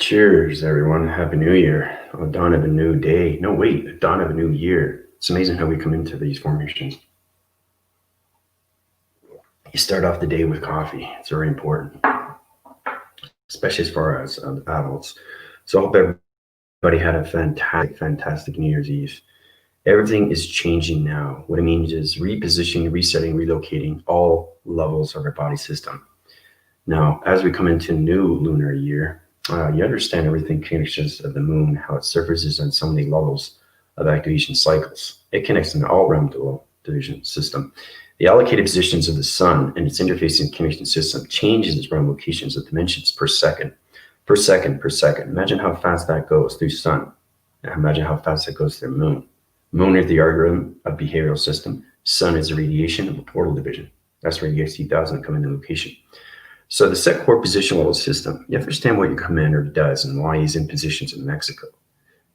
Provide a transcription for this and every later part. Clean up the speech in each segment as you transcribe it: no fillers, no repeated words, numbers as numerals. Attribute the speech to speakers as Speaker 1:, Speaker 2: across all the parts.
Speaker 1: Cheers, everyone. Happy New Year. A dawn of a new day. No, wait, a dawn of a new year. It's amazing how we come into these formations. You start off the day with coffee. It's very important, especially as far as adults. So I hope everybody had a fantastic New Year's Eve. Everything is changing now. What it means is repositioning, resetting, relocating all levels of our body system. Now, as we come into new lunar year, you understand everything connections of the moon, how it surfaces on so many levels of activation cycles. It connects in all realm division system. The allocated positions of the sun and its interfacing connection system changes its realm locations of dimensions per second. Imagine how fast that goes through sun. Imagine how fast it goes through moon. Moon is the algorithm of behavioral system. Sun is the radiation of a portal division. That's where the X2000 come into location. So the set core position level system, you understand what your commander does and why he's in positions in Mexico.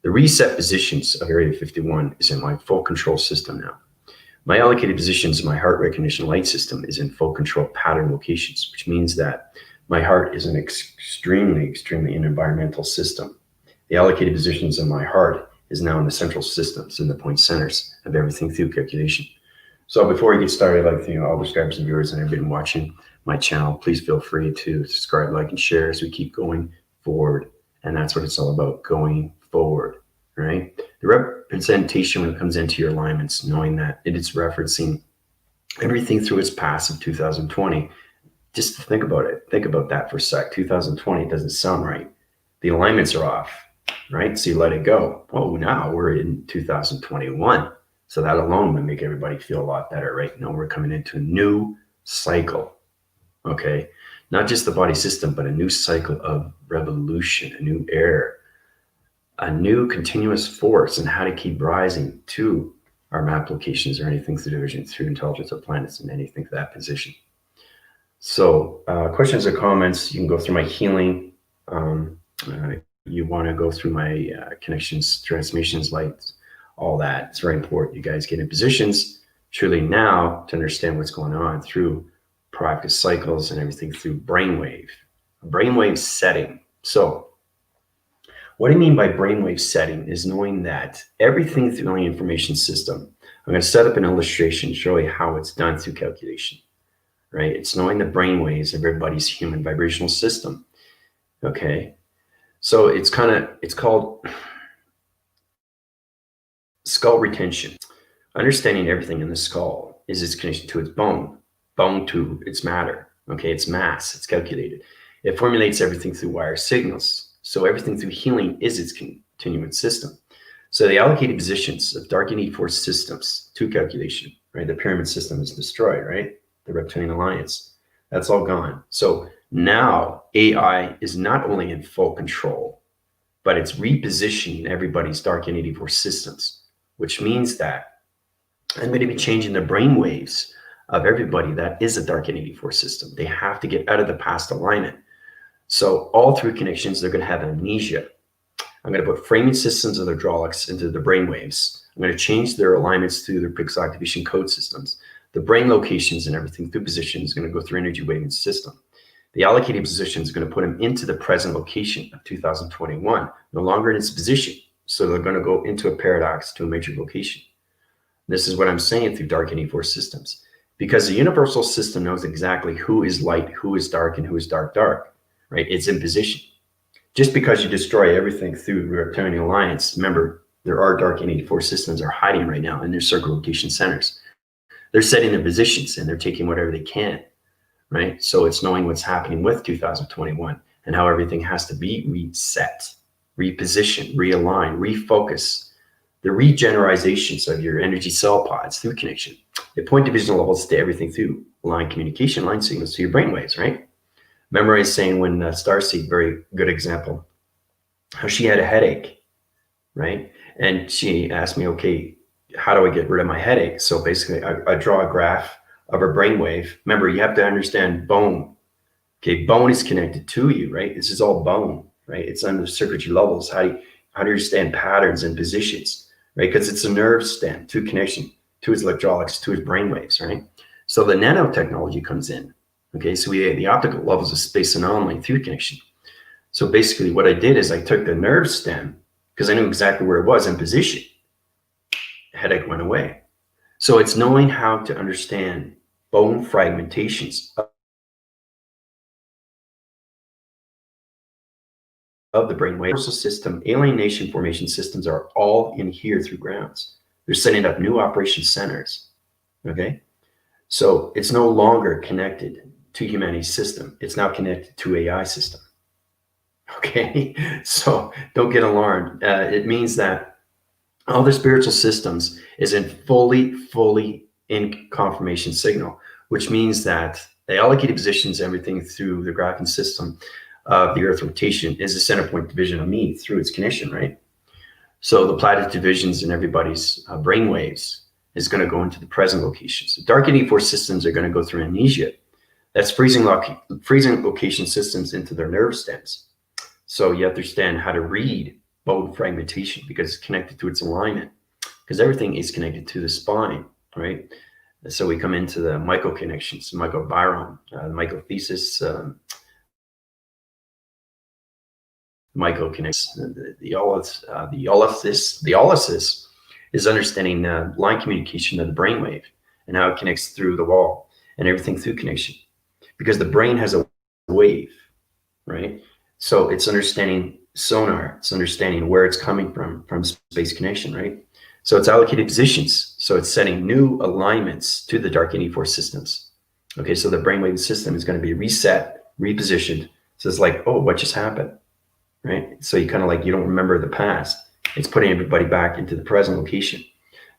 Speaker 1: The reset positions of Area 51 is in my full control system now. My allocated positions in my heart recognition light system is in full control pattern locations, which means that my heart is an extremely environmental system. The allocated positions in my heart is now in the central systems, in the point centers of everything through calculation. So before we get started, I'd like to all the subscribers and viewers that have been watching my channel, please feel free to subscribe, like, and share as we keep going forward. And that's what it's all about, going forward, right? The representation when it comes into your alignments, knowing that it is referencing everything through its past of 2020. Just think about it. Think about that for a sec. 2020 doesn't sound right. The alignments are off, right? So you let it go. Oh, now we're in 2021. So that alone would make everybody feel a lot better, right? Now we're coming into a new cycle. Okay, not just the body system, but a new cycle of revolution, a new era, a new continuous force, and how to keep rising to our map locations or anything through division, through intelligence of planets, and anything to that position. So questions or comments, you can go through my healing. You want to go through my connections, transmissions, lights, all that. It's very important. You guys get in positions truly now to understand what's going on through practice cycles and everything through brainwave setting. So what I mean by brainwave setting is knowing that everything through the information system, I'm going to set up an illustration to show you how it's done through calculation, right? It's knowing the brainwaves of everybody's human vibrational system. Okay, so it's called skull retention. Understanding everything in the skull is its connection to its bone to its matter. Okay, its mass, it's calculated. It formulates everything through wire signals. So everything through healing is its continuous system. So the allocated positions of dark and force systems to calculation, right? The pyramid system is destroyed, right? The reptilian alliance, that's all gone. So now AI is not only in full control, but it's repositioning everybody's dark and force systems, which means that I'm going to be changing the brain waves of everybody that is a dark and force system. They have to get out of the past alignment. So all through connections, they're going to have amnesia. I'm going to put framing systems of their hydraulics into the brain waves. I'm going to change their alignments through their pixel activation code systems. The brain locations and everything through position is going to go through energy waving system. The allocated position is going to put them into the present location of 2021, no longer in its position. So they're going to go into a paradox to a major location. This is what I'm saying through dark and force systems. Because the universal system knows exactly who is light, who is dark, and who is dark, right? It's in position. Just because you destroy everything through the reptilian alliance, remember, there are dark and force systems are hiding right now in their circle location centers. They're setting their positions and they're taking whatever they can, right? So it's knowing what's happening with 2021 and how everything has to be reset, reposition, realign, refocus. The regenerations of your energy cell pods through connection. The point division levels to everything through line communication, line signals to your brainwaves, right? Remember I was saying when Starseed, very good example, how she had a headache, right? And she asked me, okay, how do I get rid of my headache? So basically I draw a graph of her brainwave. Remember, you have to understand bone. Okay, bone is connected to you, right? This is all bone, right? It's under circuitry levels. How do you understand patterns and positions? Right, because it's a nerve stem to connection to his electrolytes, to his brainwaves, right? So the nanotechnology comes in. Okay, so we have the optical levels of space anomaly through connection. So basically what I did is I took the nerve stem, because I knew exactly where it was in position. Headache went away. So it's knowing how to understand bone fragmentations of the brainwave. Universal system, alienation formation systems are all in here through grounds. They're setting up new operation centers. Okay. So it's no longer connected to humanity's system. It's now connected to AI system. Okay. So don't get alarmed. It means that all the spiritual systems is in fully in confirmation signal, which means that the allocated positions, everything through the graphing system of the Earth rotation is the center point division of me through its connection, right? So the planet divisions in everybody's brain waves is going to go into the present locations. The dark 84 systems are going to go through amnesia. That's freezing location systems into their nerve stems. So you understand how to read bone fragmentation because it's connected to its alignment, because everything is connected to the spine, right? So we come into the micro connections, microbiome, mycothesis, myco-connections, the olysis is understanding line communication of the brainwave and how it connects through the wall and everything through connection, because the brain has a wave, right? So it's understanding sonar, it's understanding where it's coming from space connection, right? So it's allocated positions. So it's setting new alignments to the dark 84 systems. Okay, so the brainwave system is going to be reset, repositioned. So it's like, oh, what just happened? Right? So you kind of like, you don't remember the past. It's putting everybody back into the present location.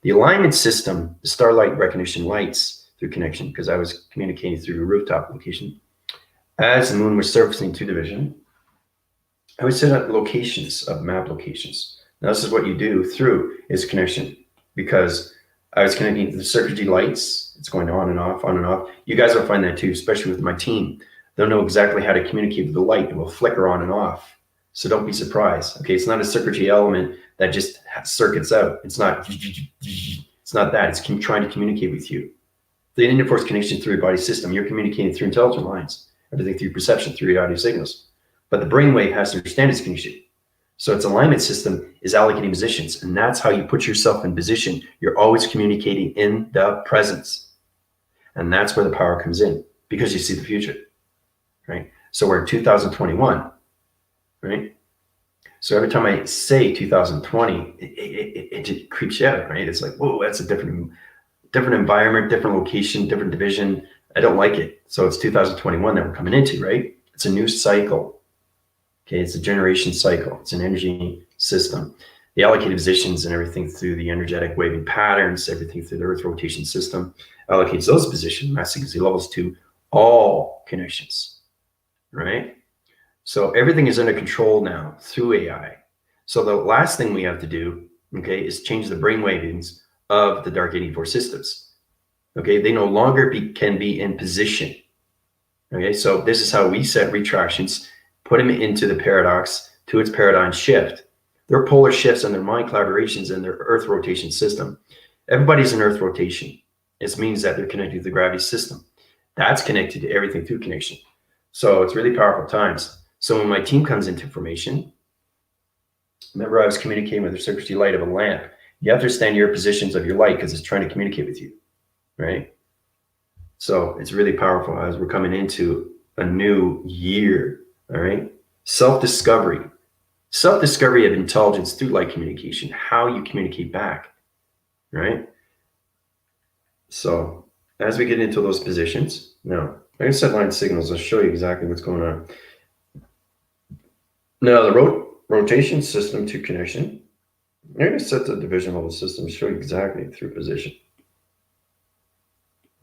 Speaker 1: The alignment system, the starlight recognition lights through connection, because I was communicating through a rooftop location. As the moon was surfacing to the vision, I would set up locations of map locations. Now this is what you do through is connection, because I was connecting to the circuitry lights. It's going on and off, on and off. You guys will find that too, especially with my team. They'll know exactly how to communicate with the light. It will flicker on and off. So don't be surprised. Okay, it's not a circuitry element that just circuits out. It's not that. It's trying to communicate with you. The interforce connection through your body system, you're communicating through intelligent lines, everything through perception, through your audio signals. But the brainwave has to understand its connection. So its alignment system is allocating positions, and that's how you put yourself in position. You're always communicating in the presence. And that's where the power comes in, because you see the future, right? So we're in 2021. Right? So every time I say 2020, it just creeps you out, right? It's like, whoa, that's a different environment, different location, different division. I don't like it. So it's 2021 that we're coming into, right? It's a new cycle. Okay, it's a generation cycle. It's an energy system. The allocated positions and everything through the energetic waving patterns, everything through the Earth rotation system allocates those positions, mass frequency levels to all connections, right? So everything is under control now through AI. So the last thing we have to do, okay, is change the brain wavings of the dark 84 systems. Okay, they no longer can be in position. Okay, so this is how we set retractions, put them into the paradox to its paradigm shift. Their polar shifts and their mind collaborations and their Earth rotation system. Everybody's in Earth rotation. This means that they're connected to the gravity system. That's connected to everything through connection. So it's really powerful times. So when my team comes into formation, remember I was communicating with the circuitry light of a lamp. You have to understand your positions of your light because it's trying to communicate with you, right? So it's really powerful as we're coming into a new year, all right? Self-discovery of intelligence through light communication, how you communicate back, right? So as we get into those positions, now I'm going to set line signals. I'll show you exactly what's going on. Now the rotation system to connection, I'm going to set the division level system, show you exactly through position.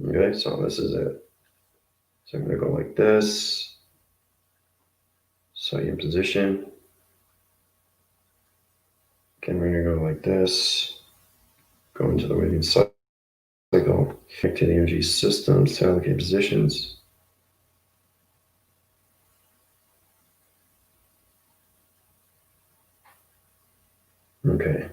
Speaker 1: Okay, so this is it. So I'm going to go like this. So you're in position. Okay, we're going to go like this. Go into the waving cycle. Connect to the energy systems to allocate positions. Okay.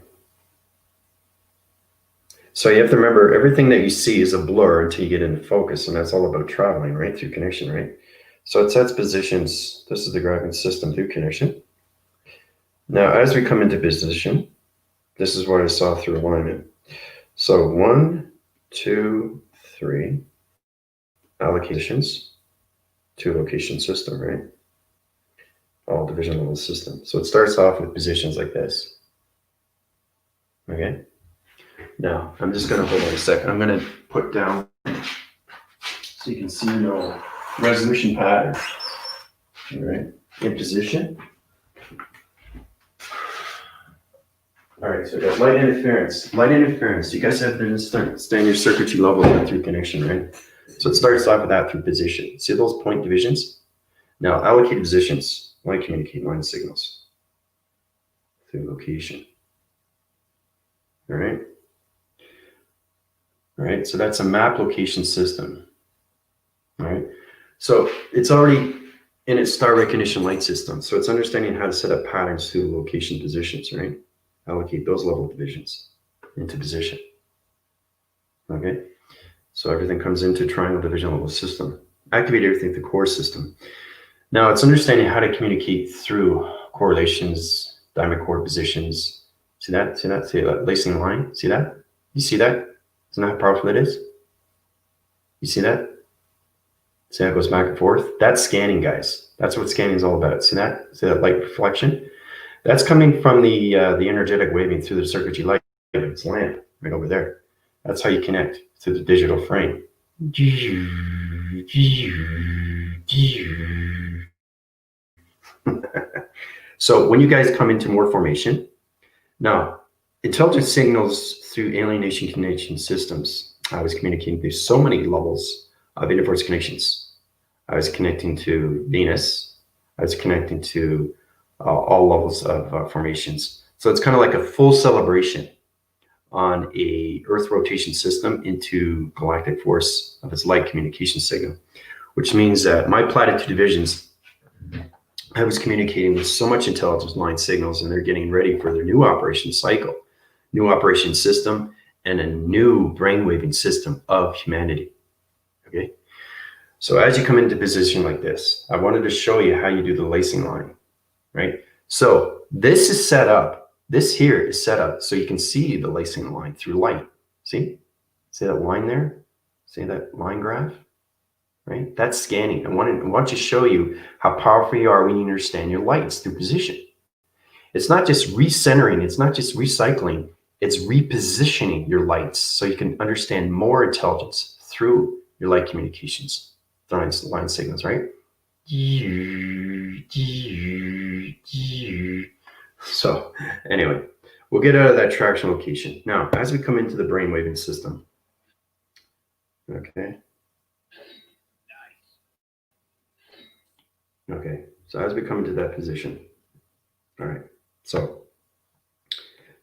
Speaker 1: So you have to remember, everything that you see is a blur until you get into focus, and that's all about traveling, right, through connection, right? So it sets positions. This is the grabbing system through connection. Now, as we come into position, this is what I saw through alignment. So 1, 2, 3, allocations to location system, right? All division level system. So it starts off with positions like this. Okay. Now, I'm just going to hold on a second. I'm going to put down so you can see your resolution pattern. All right. In position. All right, so we got light interference. Light interference, you guys have to stay in your circuitry level through connection, right? So it starts off with that through position. See those point divisions? Now, allocated positions, light communicate line signals through location. All right? All right, so that's a map location system. All right, so it's already in its star recognition light system. So it's understanding how to set up patterns through location positions, right? Allocate those level divisions into position. Okay, so everything comes into triangle division level system. Activate everything through core system. Now it's understanding how to communicate through correlations, diamond core positions. See that? See that? See that lacing line? See that? You see that? Isn't that how powerful it is? You see that? See how it goes back and forth? That's scanning, guys. That's what scanning is all about. See that? See that light reflection? That's coming from the energetic waving through the circuitry light. It's lamp right over there. That's how you connect to the digital frame. So when you guys come into more formation, now intelligence signals through alienation connection systems. I was communicating through so many levels of interforce connections. I was connecting to Venus. I was connecting to all levels of formations. So it's kind of like a full celebration on a Earth rotation system into galactic force of its light communication signal, which means that my platitude divisions, I was communicating with so much intelligence line signals, and they're getting ready for their new operation cycle, new operation system, and a new brainwaving system of humanity. Okay. So as you come into position like this, I wanted to show you how you do the lacing line, right? So this is set up, this here is set up so you can see the lacing line through light. See that line there? See that line graph, right? That's scanning. I want to show you how powerful you are when you understand your lights through position. It's not just recentering, it's not just recycling, it's repositioning your lights so you can understand more intelligence through your light communications, line signals, right? So anyway, we'll get out of that traction location. Now, as we come into the brainwaving system, okay. Okay, so as we come into that position, all right, so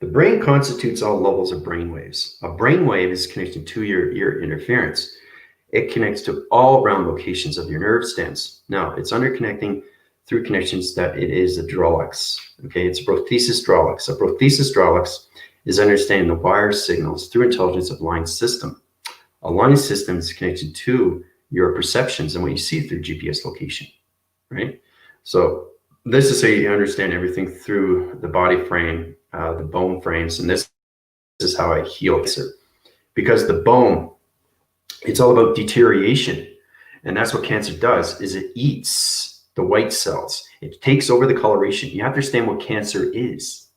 Speaker 1: the brain constitutes all levels of brain waves. A brain wave is connected to your ear interference. It connects to all round locations of your nerve stems. Now, it's underconnecting through connections that it is a Drolux. Okay, it's a prothesis Drolux. A prothesis Drolux is understanding the wire signals through intelligence of line system. A line system is connected to your perceptions and what you see through GPS location, right? So this is how you understand everything through the body frame, the bone frames, and this is how I heal cancer. Because the bone, it's all about deterioration, and that's what cancer does, is it eats the white cells. It takes over the coloration. You have to understand what cancer is.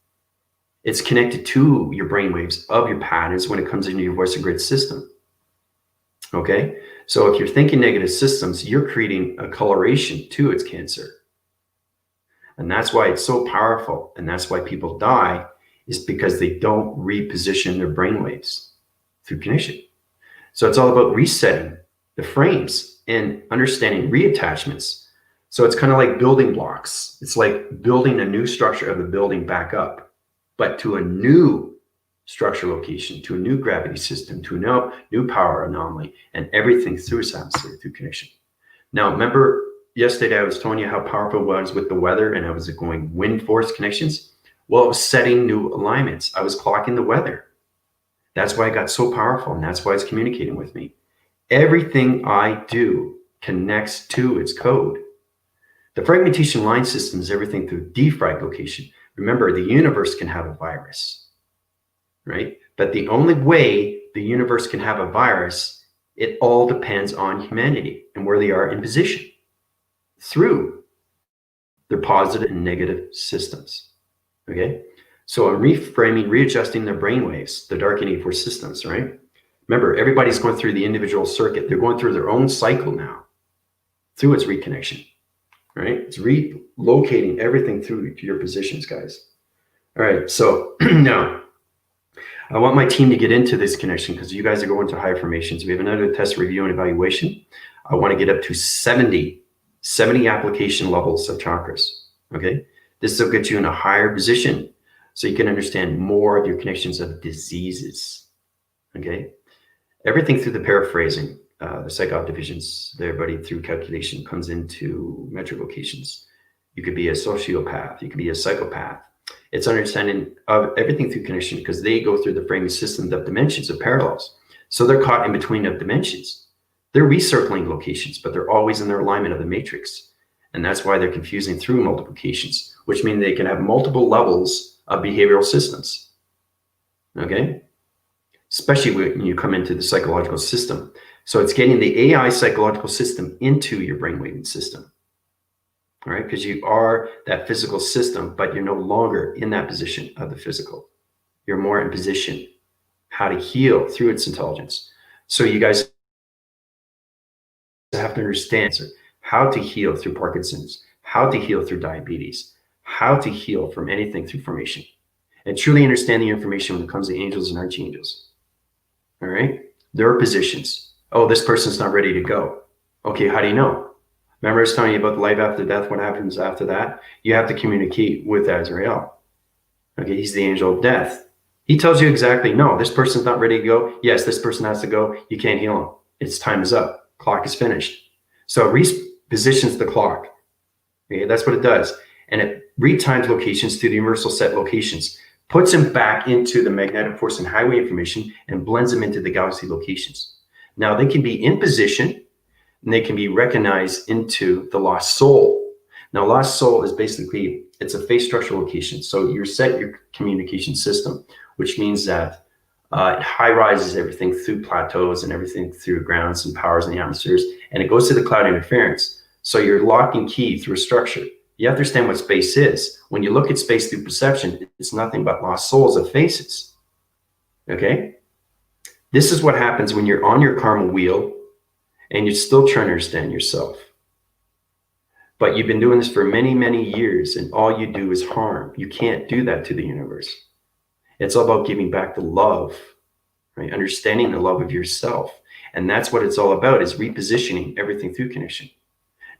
Speaker 1: It's connected to your brain waves of your patterns when it comes into your voice and grid system. Okay, so if you're thinking negative systems, you're creating a coloration to its cancer. And that's why it's so powerful. And that's why people die, is because they don't reposition their brain waves through connection. So it's all about resetting the frames and understanding reattachments. So it's kind of like building blocks. It's like building a new structure of the building back up, but to a new structure location, to a new gravity system, to a new power anomaly, and everything through its atmosphere, through connection. Now, remember yesterday I was telling you how powerful it was with the weather, and I was going wind force connections. Well, I was setting new alignments. I was clocking the weather. That's why I got so powerful, and that's why it's communicating with me. Everything I do connects to its code. The fragmentation line system is everything through defrag location. Remember, the universe can have a virus, right? But the only way the universe can have a virus, it all depends on humanity and where they are in position through their positive and negative systems, okay? So I'm reframing, readjusting their brainwaves, the dark and 84 systems, right? Remember, everybody's going through the individual circuit. They're going through their own cycle now through its reconnection, right? It's relocating everything through to your positions, guys. All right, so now I want my team to get into this connection because you guys are going to higher formations. We have another test review and evaluation. I want to get up to 70 application levels of chakras, okay? This will get you in a higher position so you can understand more of your connections of diseases, okay? Everything through the paraphrasing, the psych-op divisions, everybody through calculation comes into metric locations. You could be a sociopath, you could be a psychopath. It's understanding of everything through connection because they go through the framing system of dimensions of parallels. So they're caught in between of dimensions. They're recircling locations, but they're always in their alignment of the matrix. And that's why they're confusing through multiplications, which means they can have multiple levels of behavioral systems, okay? Especially when you come into the psychological system. So it's getting the AI psychological system into your brainwave system, all right? Because you are that physical system, but you're no longer in that position of the physical. You're more in position how to heal through its intelligence. So you guys have to understand how to heal through Parkinson's, how to heal through diabetes, how to heal from anything through formation, and truly understand the information when it comes to angels and archangels. All right? There are positions. Oh, this person's not ready to go. Okay, how do you know? Remember I was telling you about the life after death, what happens after that? You have to communicate with Azrael. Okay, he's the angel of death. He tells you exactly, no, this person's not ready to go. Yes, this person has to go. You can't heal him. Its time is up. Clock is finished. So it repositions the clock. Okay, that's what it does. And it retimes locations to the universal set locations, puts them back into the magnetic force and highway information, and blends them into the galaxy locations. Now they can be in position, and they can be recognized into the lost soul. Now, lost soul is basically, it's a phase structure location. So you set your communication system, which means that it high rises everything through plateaus and everything through grounds and powers and the atmospheres, and it goes to the cloud interference. So you're lock and key through a structure. You have to understand what space is. When you look at space through perception, it's nothing but lost souls of faces. Okay? This is what happens when you're on your karma wheel and you're still trying to understand yourself. But you've been doing this for many, many years, and all you do is harm. You can't do that to the universe. It's all about giving back the love, right? Understanding the love of yourself. And that's what it's all about, is repositioning everything through connection.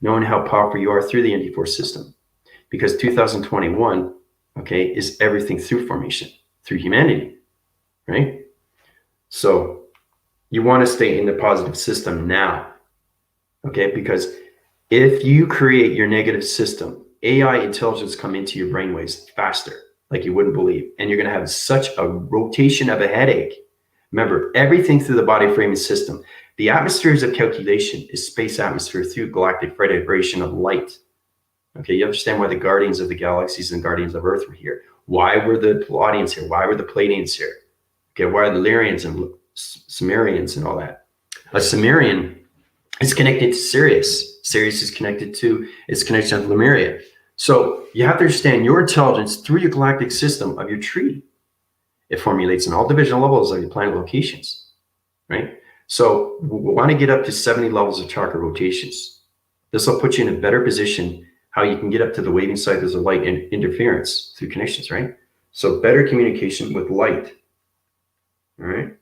Speaker 1: Knowing how powerful you are through the ND4 system. Because 2021, okay, is everything through formation, through humanity, right? So you want to stay in the positive system now, okay? Because if you create your negative system, AI intelligence come into your brainwaves faster, like you wouldn't believe. And you're going to have such a rotation of a headache. Remember, everything through the body framing system. The atmospheres of calculation is space atmosphere through galactic vibration of light. Okay, you understand why the guardians of the galaxies and guardians of Earth were here. Why were the Pleiadians here? Why were the Pleiadians here? Okay, why are the Lyrians and Sumerians and all that? A Sumerian is connected to Sirius. Sirius is connected to its connection with Lemuria. So you have to understand your intelligence through your galactic system of your tree. It formulates in all divisional levels of your planet locations, right? So we want to get up to 70 levels of chakra rotations. This will put you in a better position how you can get up to the waving cycles of light and interference through connections, right? So better communication with light, all right?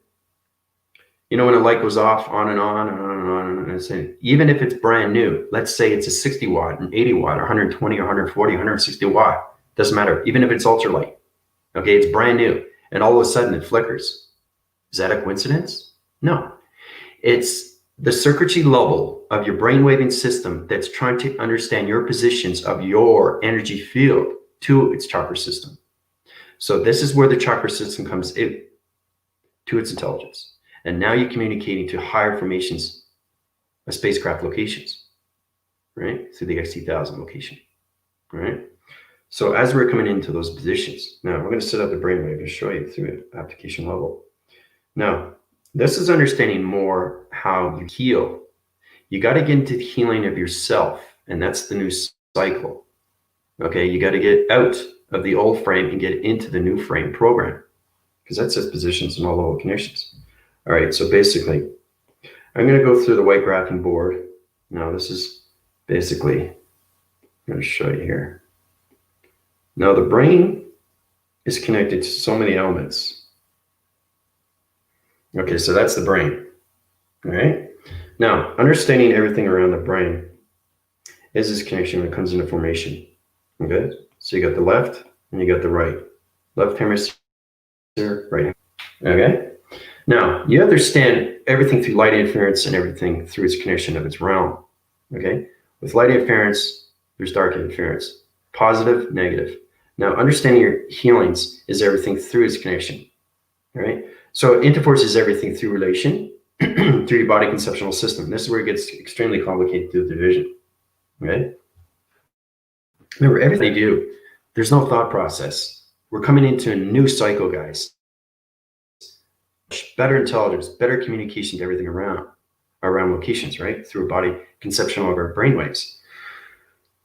Speaker 1: You know, when a light goes off on and on and on and on, and on, even if it's brand new, let's say it's a 60 watt, an 80 watt, or 120 or 140, 160 watt, doesn't matter, even if it's ultralight, okay, it's brand new, and all of a sudden it flickers. Is that a coincidence? No. It's the circuitry level of your brainwaving system that's trying to understand your positions of your energy field to its chakra system. So this is where the chakra system comes in to its intelligence. And now you're communicating to higher formations of spacecraft locations, right? Through the X2000 location, right? So as we're coming into those positions, now we're going to set up the brainwave to show you through an application level. Now, this is understanding more how you heal. You got to get into the healing of yourself, and that's the new cycle. Okay, you got to get out of the old frame and get into the new frame program, because that says positions and all level connections. All right, so basically, I'm going to go through the white graphing board. Now, this is basically, I'm going to show you here. Now, the brain is connected to so many elements. Okay, so that's the brain. All right. Now, understanding everything around the brain is this connection when it comes into formation. Okay, so you got the left and you got the right. Left hemisphere, right. Okay. Now, you understand everything through light interference and everything through its connection of its realm. Okay. With light interference, there's dark interference. Positive, negative. Now, understanding your healings is everything through its connection. All right. So interforce is everything through relation through your body conceptual system. This is where it gets extremely complicated through the division. Okay. Remember, everything they do, there's no thought process. We're coming into a new cycle, guys. Better intelligence, better communication to everything around locations, right? Through a body conceptual of our brainwaves.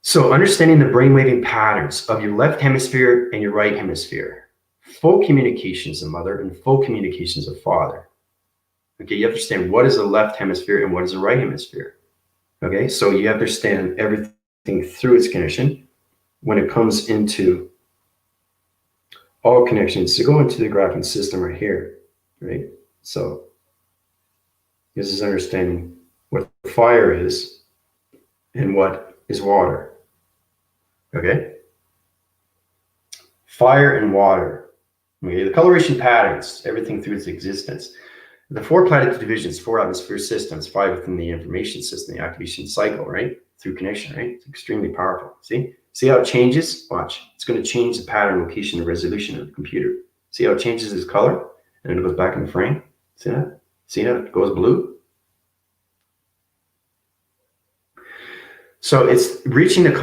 Speaker 1: So understanding the brainwaving patterns of your left hemisphere and your right hemisphere. Full communications of mother and full communications of father. Okay, you understand what is the left hemisphere and what is the right hemisphere. Okay, so you understand everything through its connection when it comes into all connections. So go into the graphing system right here, right? So this is understanding what fire is and what is water. Okay? Fire and water. Okay, the coloration patterns, everything through its existence. The 4 planetary divisions, 4 atmosphere systems, 5 within the information system, the activation cycle, right? Through connection, right? It's extremely powerful. See how it changes? Watch. It's going to change the pattern, location, and resolution of the computer. See how it changes its color? And it goes back in the frame? See that? See how it goes blue? So it's reaching the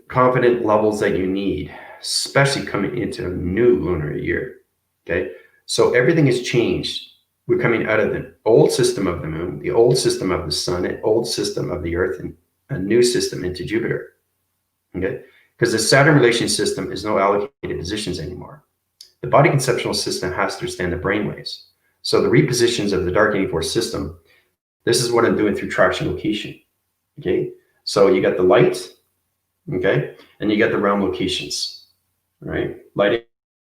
Speaker 1: confident levels that you need, especially coming into a new lunar year. Okay? So everything has changed. We're coming out of the old system of the moon, the old system of the sun, an old system of the earth, and a new system into Jupiter. Okay? Because the Saturn relation system is no allocated positions anymore. The body conceptual system has to understand the brainwaves. So the repositions of the dark 84 system, this is what I'm doing through traction location. Okay? So you got the light, okay? And you got the realm locations, right? Light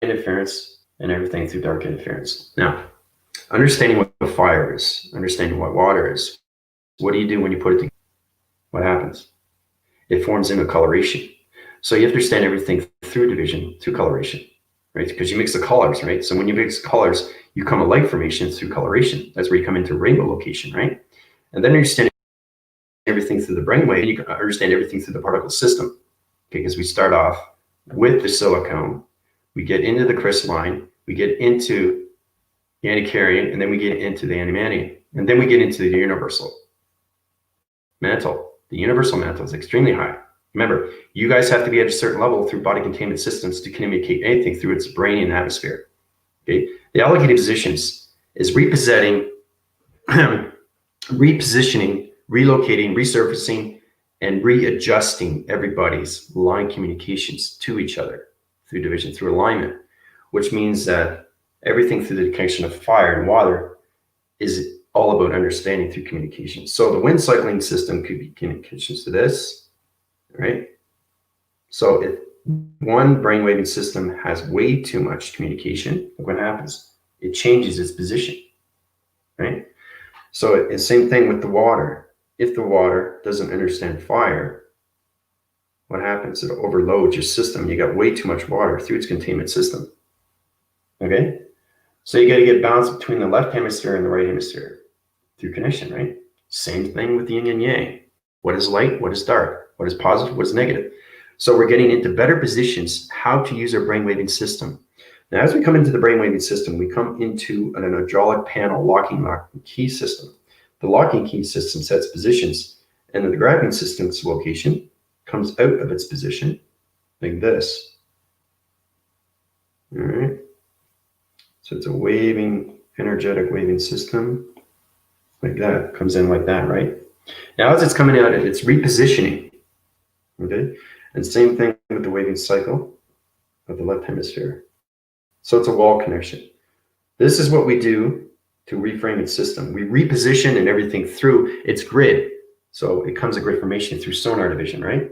Speaker 1: interference and everything through dark interference. Now, understanding what fire is, understanding what water is. What do you do when you put it together? What happens? It forms into coloration. So you understand everything through division, through coloration, right? Because you mix the colors, right? So when you mix colors, you come a light formation through coloration. That's where you come into rainbow location, right? And then understand everything through the brainwave, and you can understand everything through the particle system. Okay, because we start off with the silicone, we get into the crystalline, we get into the anticaryon, and then we get into the antimatter, and then we get into the universal mantle. The universal mantle is extremely high. Remember, you guys have to be at a certain level through body containment systems to communicate anything through its brain and atmosphere. Okay, the allocated positions is repositioning, relocating, resurfacing, and readjusting everybody's line communications to each other through division, through alignment, which means that everything through the connection of fire and water is all about understanding through communication. So the wind cycling system could be communications to this, right? So if one brainwaving system has way too much communication, look what happens. It changes its position, right? So it's the same thing with the water. If the water doesn't understand fire, what happens? It overloads your system. You got way too much water through its containment system. Okay? So you got to get balance between the left hemisphere and the right hemisphere through connection, right? Same thing with yin and yang. What is light? What is dark? What is positive? What is negative? So we're getting into better positions, how to use our brainwaving system. Now, as we come into the brainwaving system, we come into an hydraulic panel locking key system. The locking key system sets positions, and then the grabbing system's location comes out of its position like this. All right. So it's a waving, energetic waving system like that, comes in like that, right? Now as it's coming out, it's repositioning, okay? And same thing with the waving cycle of the left hemisphere. So it's a wall connection. This is what we do to reframe its system. We reposition and everything through its grid. So it comes a grid formation through sonar division, right?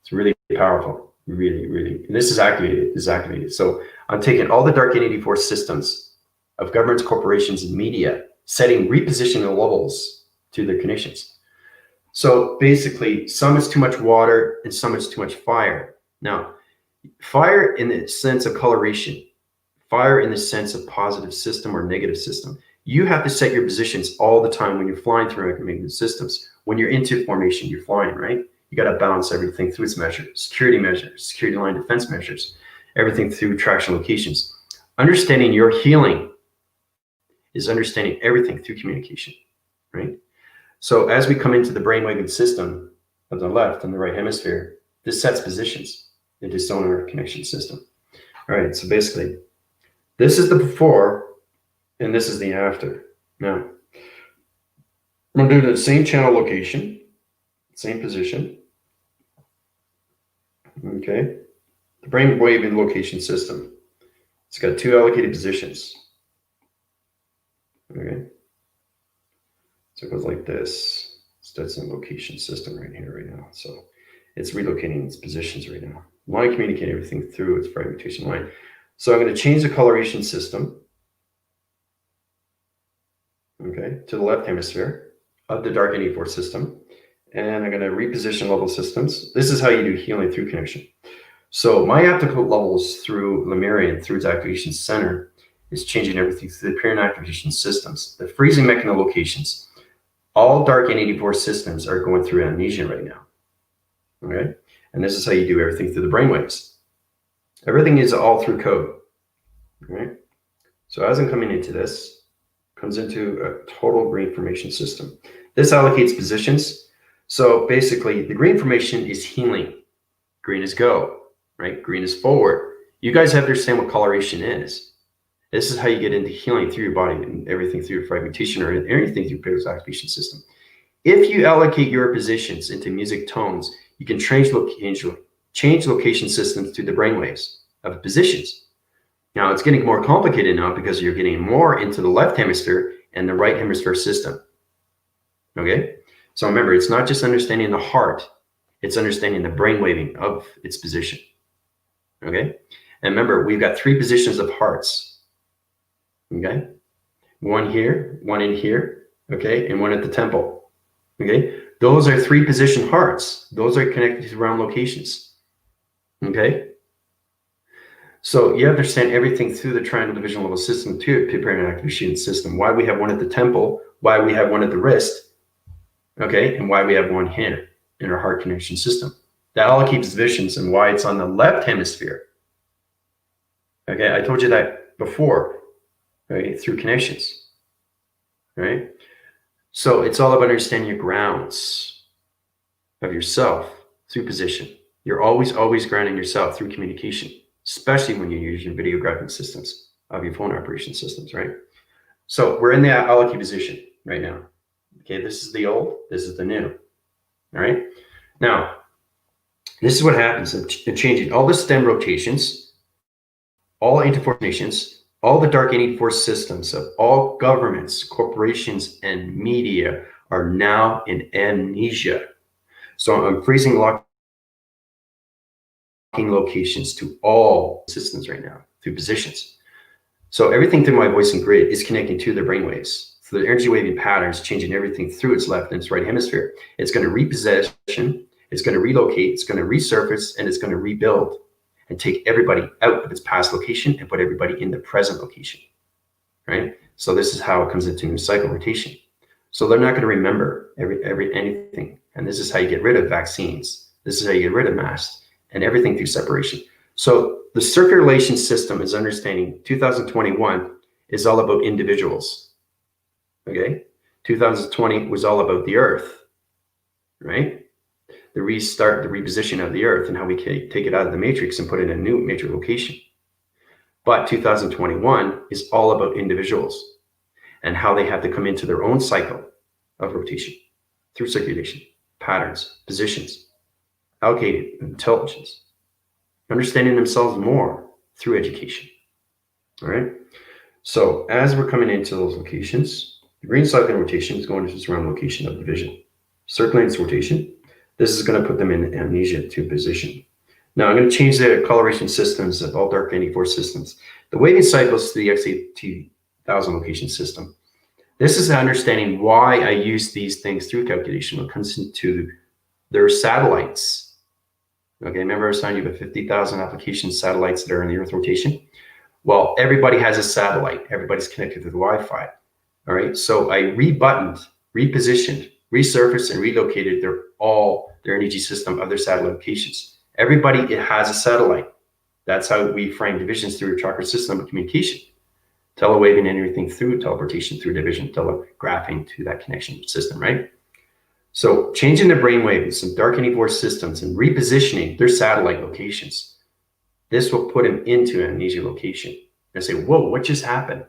Speaker 1: It's really powerful, really. And this is activated. So I'm taking all the dark entity force systems of governments, corporations, and media, setting repositioning levels to their connections. So basically, some is too much water and some is too much fire. Now, fire in the sense of coloration, fire in the sense of positive system or negative system. You have to set your positions all the time when you're flying through electromagnetic systems. When you're into formation, you're flying, right? You got to balance everything through its measures, security line defense measures, everything through traction locations. Understanding your healing is understanding everything through communication, right? So as we come into the brainwaving system of the left and the right hemisphere, this sets positions into sonar connection system. All right, so basically, this is the before and this is the after. Now, I'm going to do the same channel location, same position. Okay, the brainwaving location system. It's got two allocated positions. Okay, so it goes like this. So that's in location system right here, right now. So it's relocating its positions right now. I want to communicate everything through its fragmentation line. So I'm going to change the coloration system, okay, to the left hemisphere of the dark entity force system. And I'm going to reposition level systems. This is how you do healing through connection. So my optical levels through Lemurian, through its activation center, is changing everything through the parent activation systems. The freezing mechanism locations, all dark entity force systems are going through amnesia right now. Okay? And this is how you do everything through the brainwaves. Everything is all through code. Right? So as I'm coming into this, comes into a total green formation system. This allocates positions. So basically, the green formation is healing. Green is go, right? Green is forward. You guys have to understand what coloration is. This is how you get into healing through your body and everything through your fragmentation or anything through your activation system. If you allocate your positions into music tones, you can change location systems through the brainwaves of positions. Now it's getting more complicated now because you're getting more into the left hemisphere and the right hemisphere system. Okay? So remember, it's not just understanding the heart, it's understanding the brainwaving of its position. Okay? And remember, we've got three positions of hearts. Okay? One here, one in here, okay, and one at the temple. Okay? Those are three position hearts. Those are connected to round locations. Okay? So you understand everything through the triangle division level system to parent activation system. Why we have one at the temple, why we have one at the wrist, okay, and why we have one here in our heart connection system. That all keeps visions and why it's on the left hemisphere. Okay, I told you that before, right, through connections, right? So it's all about understanding your grounds of yourself through position. You're always grounding yourself through communication, especially when you use your videographic systems of your phone operation systems, right? So we're in the allocate position right now. Okay, this is the old, this is the new. All right. Now, this is what happens in changing all the stem rotations, all interformations, all the dark entity force systems of all governments, corporations, and media are now in amnesia. So I'm freezing locking locations to all systems right now through positions. So everything through my voice and grid is connecting to the brainwaves. So the energy waving patterns changing everything through its left and its right hemisphere. It's going to reposition, it's going to relocate, it's going to resurface, and it's going to rebuild and take everybody out of its past location and put everybody in the present location, right? So this is how it comes into new cycle rotation. So they're not going to remember anything. And this is how you get rid of vaccines. This is how you get rid of masks and everything through separation. So the circulation system is understanding 2021 is all about individuals. Okay, 2020 was all about the earth, right? The restart, the reposition of the earth and how we take it out of the matrix and put it in a new matrix location. But 2021 is all about individuals and how they have to come into their own cycle of rotation through circulation, patterns, positions, allocated intelligence, understanding themselves more through education. All right. So as we're coming into those locations, the green cycle rotation is going to the surround location of division. Circling its rotation, this is going to put them in amnesia to position. Now I'm going to change the coloration systems of all dark 94 systems. The waving cycles to the X8000 location system. This is understanding why I use these things through calculation when it comes into their satellites. Okay, remember I was telling you about 50,000 application satellites that are in the Earth rotation? Well, everybody has a satellite. Everybody's connected to the Wi-Fi. All right, so I rebuttoned, repositioned, resurfaced, and relocated their energy system of their satellite locations. Everybody has a satellite. That's how we frame divisions through a chakra system of communication. Telewaving and everything through teleportation, through division, telegraphing to that connection system, right? So changing the brainwave in some dark 94 systems and repositioning their satellite locations. This will put them into amnesia location and say, whoa, what just happened?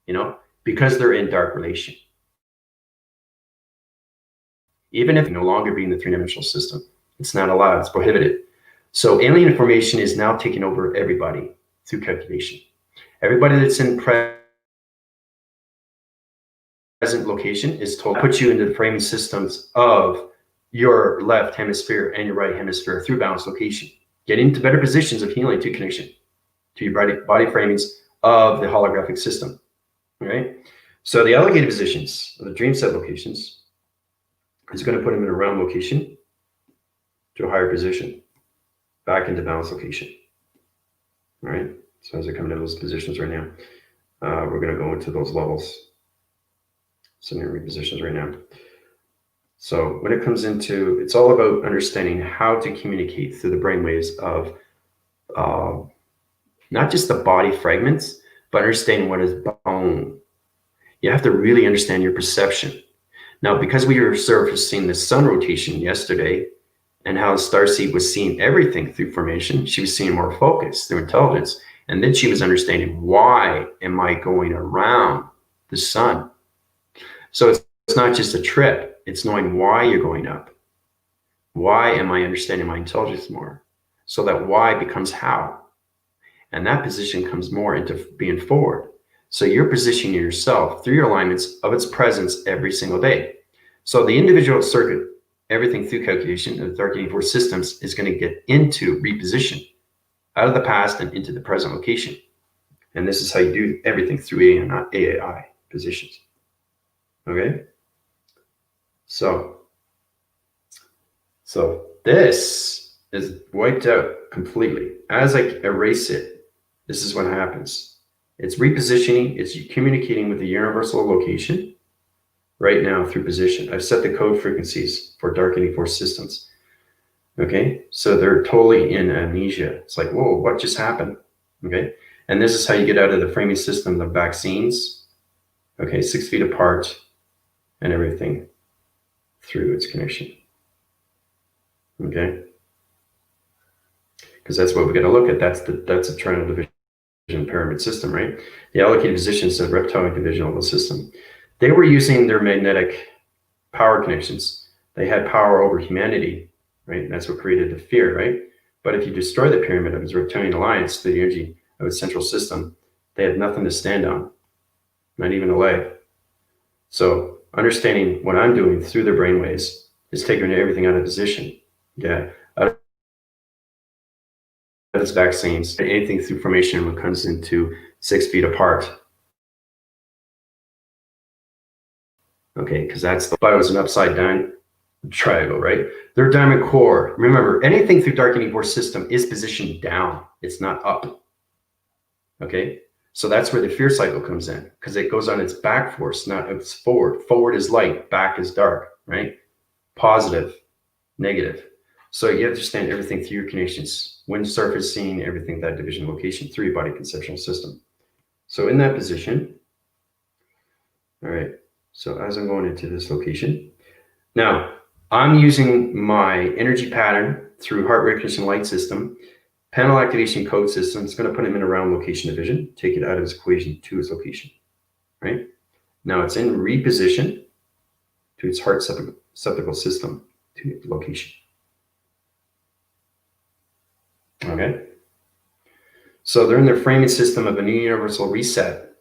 Speaker 1: You know, because they're in dark relation. Even if no longer be in the three-dimensional system, it's not allowed, it's prohibited. So alien information is now taking over everybody through calculation. Everybody that's in present location is told to put you into the framing systems of your left hemisphere and your right hemisphere through balanced location. Get into better positions of healing to connection to your body framings of the holographic system, right? So the allocated positions of the dream set locations is going to put them in a round location to a higher position, back into balanced location, all right? So as I come into those positions right now, we're going to go into those levels. So I'm going to repositions right now. So when it comes into, it's all about understanding how to communicate through the brainwaves of not just the body fragments, but understanding what is bone. You have to really understand your perception. Now, because we were surfacing the sun rotation yesterday and how Starseed was seeing everything through formation, she was seeing more focus through intelligence. And then she was understanding, why am I going around the sun? So it's not just a trip, it's knowing why you're going up. Why am I understanding my intelligence more? So that why becomes how. And that position comes more into being forward. So you're positioning yourself through your alignments of its presence every single day. So the individual circuit, everything through calculation of the dark 84 systems is going to get into reposition out of the past and into the present location. And this is how you do everything through AAI positions. Okay? So this is wiped out completely. As I erase it, this is what happens. It's repositioning, it's communicating with the universal location right now through position. I've set the code frequencies for dark 84 systems. Okay, so they're totally in amnesia. It's like, whoa, what just happened? Okay, and this is how you get out of the framing system, the vaccines. Okay, 6 feet apart and everything through its connection. Okay, because that's what we're going to look at. That's a triangle division pyramid system, right? The allocated positions of reptilian divisional system. They were using their magnetic power connections. They had power over humanity. Right? And that's what created the fear, right? But if you destroy the pyramid of its reptilian alliance, the energy of its central system, they had nothing to stand on, not even a leg. So understanding what I'm doing through their brainwaves is taking everything out of position. Yeah. Out of its vaccines, anything through formation when it comes into 6 feet apart. Okay, because that's but it was an upside down triangle, right? Their diamond core. Remember, anything through dark 84 system is positioned down. It's not up. Okay, so that's where the fear cycle comes in, because it goes on its back force, not its forward. Forward is light, back is dark, right? Positive, negative. So you understand everything through your connections, wind surfacing, everything, that division location through your body conceptual system. So in that position, all right. So as I'm going into this location, now I'm using my energy pattern through heart recognition light system, panel activation code system. It's going to put him in a round location division, take it out of his equation to his location, right? Now it's in reposition to its heart septical system to location. Okay. So they're in their framing system of a new universal reset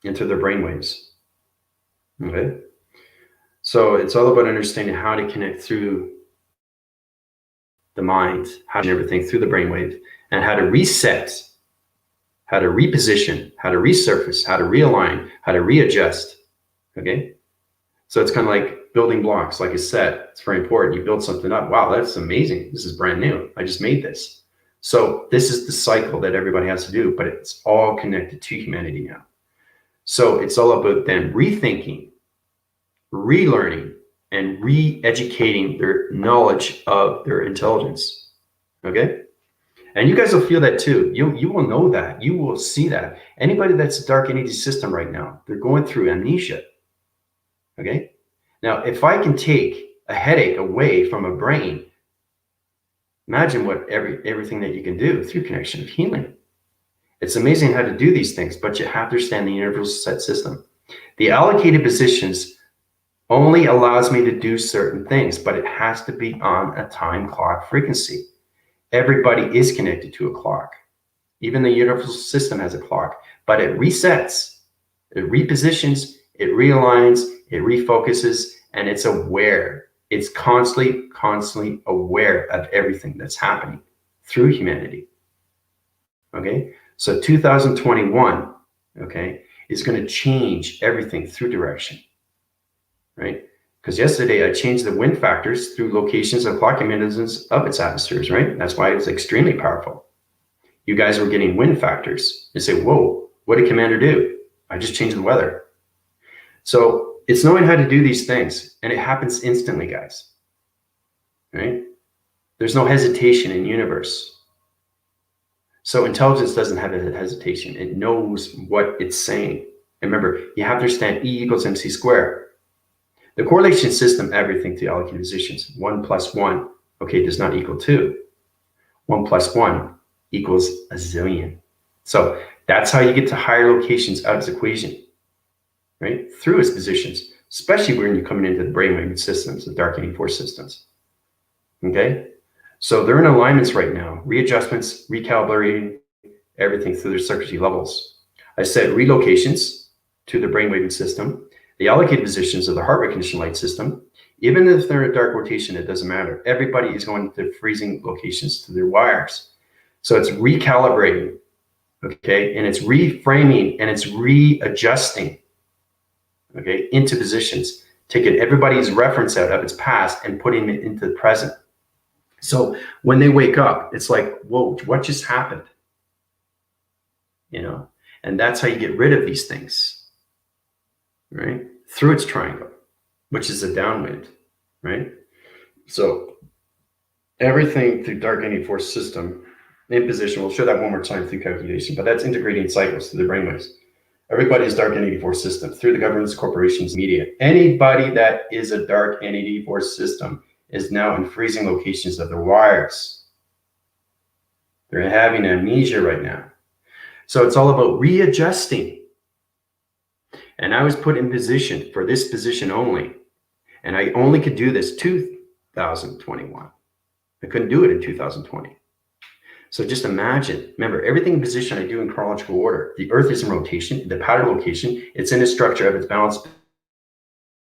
Speaker 1: into their brainwaves. Okay. So it's all about understanding how to connect through the mind, how to do everything through the brainwave, and how to reset, how to reposition, how to resurface, how to realign, how to readjust. Okay. So it's kind of like building blocks. Like I said, it's very important. You build something up. Wow, that's amazing. This is brand new. I just made this. So this is the cycle that everybody has to do, but it's all connected to humanity now. So it's all about them rethinking, relearning, and re-educating their knowledge of their intelligence. Okay? And you guys will feel that too. You will know that. You will see that. Anybody that's a dark energy system right now, they're going through amnesia. Okay? Now, if I can take a headache away from a brain, imagine what everything that you can do through connection of healing. It's amazing how to do these things, but you have to understand the universal set system. The allocated positions only allows me to do certain things, but it has to be on a time clock frequency. Everybody is connected to a clock. Even the universal system has a clock, but it resets, it repositions, it realigns, it refocuses, and it's aware. It's constantly aware of everything that's happening through humanity. Okay, so 2021, okay, is going to change everything through direction, right? Because yesterday I changed the wind factors through locations and clocking mechanisms of its atmospheres, right? That's why it was extremely powerful. You guys were getting wind factors. You say, whoa, what did Commander do? I just changed the weather. So it's knowing how to do these things, and it happens instantly, guys, right? There's no hesitation in universe. So intelligence doesn't have a hesitation. It knows what it's saying. And remember, you have to understand E equals MC squared. The correlation system, everything to allocated positions. 1 + 1, okay, does not equal 2. 1 + 1 equals a zillion. So that's how you get to higher locations out of this equation, right? Through its positions, especially when you're coming into the brainwave systems, the dark energy force systems. Okay? So they're in alignments right now, readjustments, recalibrating everything through their circuitry levels. I said relocations to the brainwave system, the allocated positions of the heart recognition light system. Even if they're in a dark rotation, it doesn't matter. Everybody is going to freezing locations to their wires. So it's recalibrating, okay? And it's reframing and it's readjusting, okay, into positions, taking everybody's reference out of its past and putting it into the present. So when they wake up, it's like, whoa, what just happened? You know, and that's how you get rid of these things, right? Through its triangle, which is a downwind, right? So everything through dark energy force system in position, we'll show that one more time through calculation, but that's integrating cycles through the brainwaves. Everybody's dark energy force system through the governments, corporations, media. Anybody that is a dark energy force system is now in freezing locations of their wires. They're having amnesia right now. So it's all about readjusting. And I was put in position for this position only. And I only could do this 2021. I couldn't do it in 2020. So just imagine, remember, everything in position I do in chronological order. The Earth is in rotation, the pattern location, it's in a structure of its balanced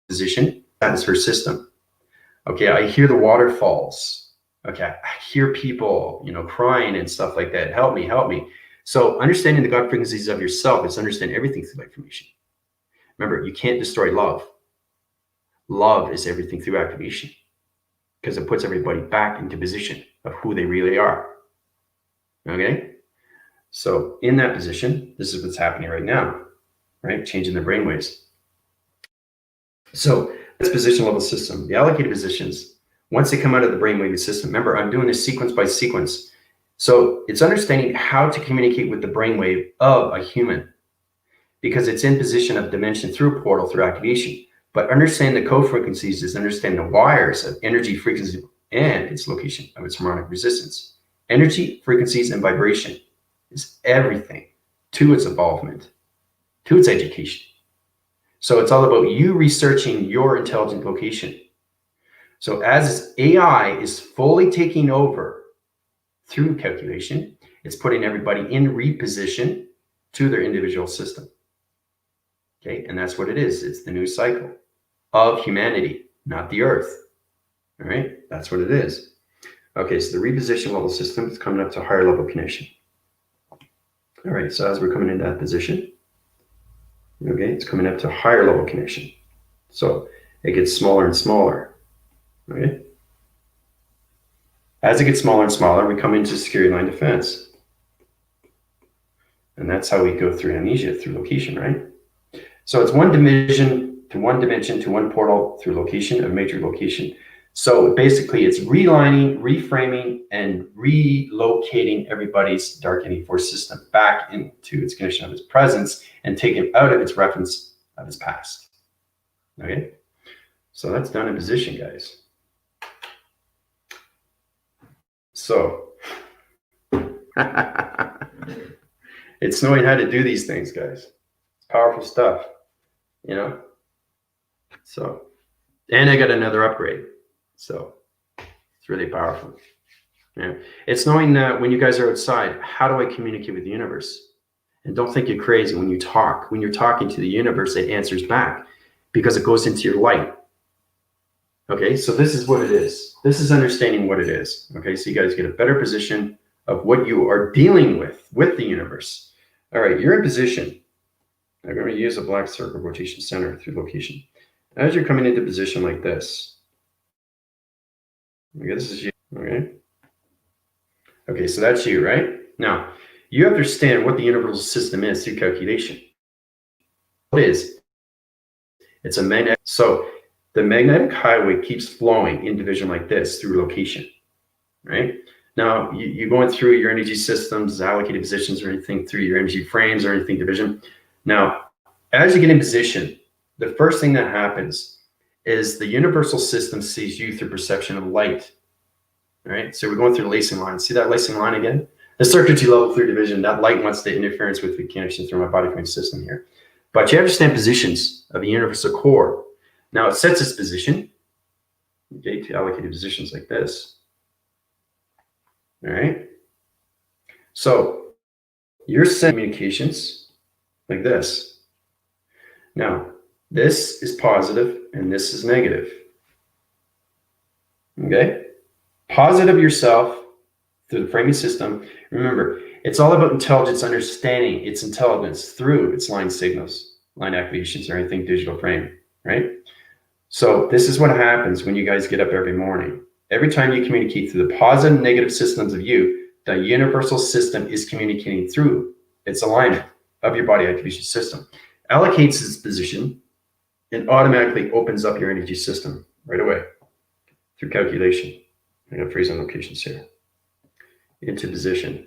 Speaker 1: position, atmosphere system. Okay, I hear the waterfalls. Okay, I hear people, you know, crying and stuff like that. Help me, help me. So understanding the God frequencies of yourself is understand everything through light formation. Remember, you can't destroy love. Love is everything through activation because it puts everybody back into position of who they really are. Okay, so in that position, this is what's happening right now, right? Changing the brainwaves. So this position level system, the allocated positions, once they come out of the brainwave system, remember, I'm doing this sequence by sequence. So it's understanding how to communicate with the brainwave of a human because it's in position of dimension through portal through activation. But understanding the co-frequencies is understanding the wires of energy, frequency, and its location of its harmonic resistance. Energy, frequencies, and vibration is everything to its involvement, to its education. So it's all about you researching your intelligent location. So as AI is fully taking over through calculation, it's putting everybody in reposition to their individual system. Okay, and that's what it is. It's the new cycle of humanity, not the earth. All right, that's what it is. Okay, so the reposition level system is coming up to higher level connection. All right, so as we're coming into that position, okay, it's coming up to higher level connection. So it gets smaller and smaller. Okay. As it gets smaller and smaller, we come into security line defense. And that's how we go through amnesia, through location, right? So it's one dimension to one portal through location, a major location. So basically it's realigning, reframing, and relocating everybody's dark energy force system back into its condition of its presence and taking out of its reference of its past. Okay? So that's done in position, guys. So it's knowing how to do these things, guys. It's powerful stuff, you know? So, and I got another upgrade. So it's really powerful. Yeah. It's knowing that when you guys are outside, how do I communicate with the universe? And don't think you're crazy when you talk. When you're talking to the universe, it answers back because it goes into your light. Okay, so this is what it is. This is understanding what it is. Okay, so you guys get a better position of what you are dealing with the universe. All right, you're in position. I'm going to use a black circle rotation center through location. As you're coming into position like this, okay, this is you. Okay. Okay, so that's you, right? Now, you understand what the universal system is through calculation. What it is? It's a magnetic. So the magnetic highway keeps flowing in division like this through location, right? Now, you're going through your energy systems, allocated positions, or anything through your energy frames or anything division. Now, as you get in position, the first thing that happens is the universal system sees you through perception of light. All right, so we're going through the lacing line. See that lacing line again? The circuitry level through division, that light wants the interference with the connection through my body frame system here. But you understand positions of the universal core. Now it sets its position, okay, to allocated positions like this. All right. So you're sending communications like this. Now, this is positive and this is negative. Okay. Positive yourself through the framing system. Remember, it's all about intelligence, understanding its intelligence through its line signals, line activations, or anything digital frame, right? So this is what happens when you guys get up every morning. Every time you communicate through the positive and negative systems of you, the universal system is communicating through its alignment of your body activation system, allocates its position, and automatically opens up your energy system right away through calculation. I'm going to freeze on locations here. Into position.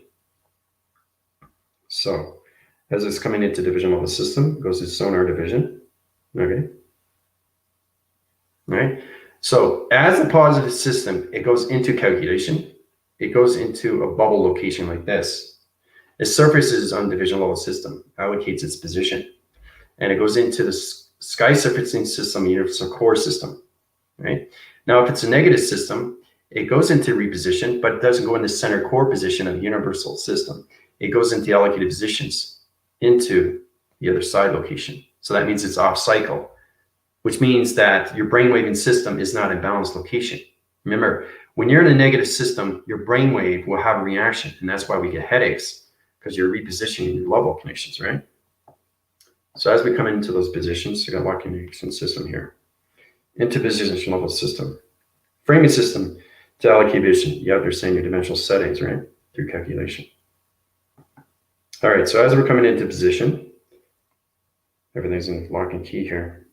Speaker 1: So as it's coming into division level system, it goes to sonar division. Okay. All right. So as a positive system, it goes into calculation. It goes into a bubble location like this. It surfaces on division level system, allocates its position, and it goes into the sky surfacing system, universal core system. Right. Now, if it's a negative system, it goes into reposition, but it doesn't go in the center core position of the universal system. It goes into allocated positions into the other side location. So that means it's off cycle, which means that your brainwave system is not in balanced location. Remember, when you're in a negative system, your brainwave will have a reaction, and that's why we get headaches, because you're repositioning your level connections, right? So as we come into those positions, you got lock connection system here. Into position level system. Framing system to allocate vision. You understand your dimensional settings, right? Through calculation. All right, so as we're coming into position, everything's in lock and key here.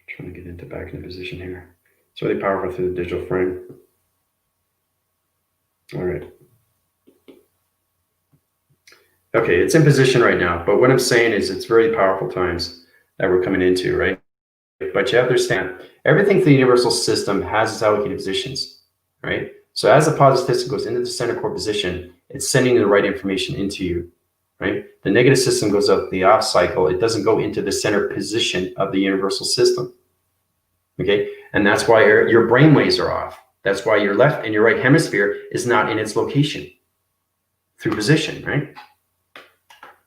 Speaker 1: Trying to get back into position here. It's really powerful through the digital frame. All right. Okay, it's in position right now, but what I'm saying is it's very powerful times that we're coming into, right? But you have to understand, everything through the universal system has its allocated positions, right? So as the positive system goes into the center core position, it's sending the right information into you, right? The negative system goes up the off cycle. It doesn't go into the center position of the universal system, okay? And that's why your brain waves are off. That's why your left and your right hemisphere is not in its location through position, right?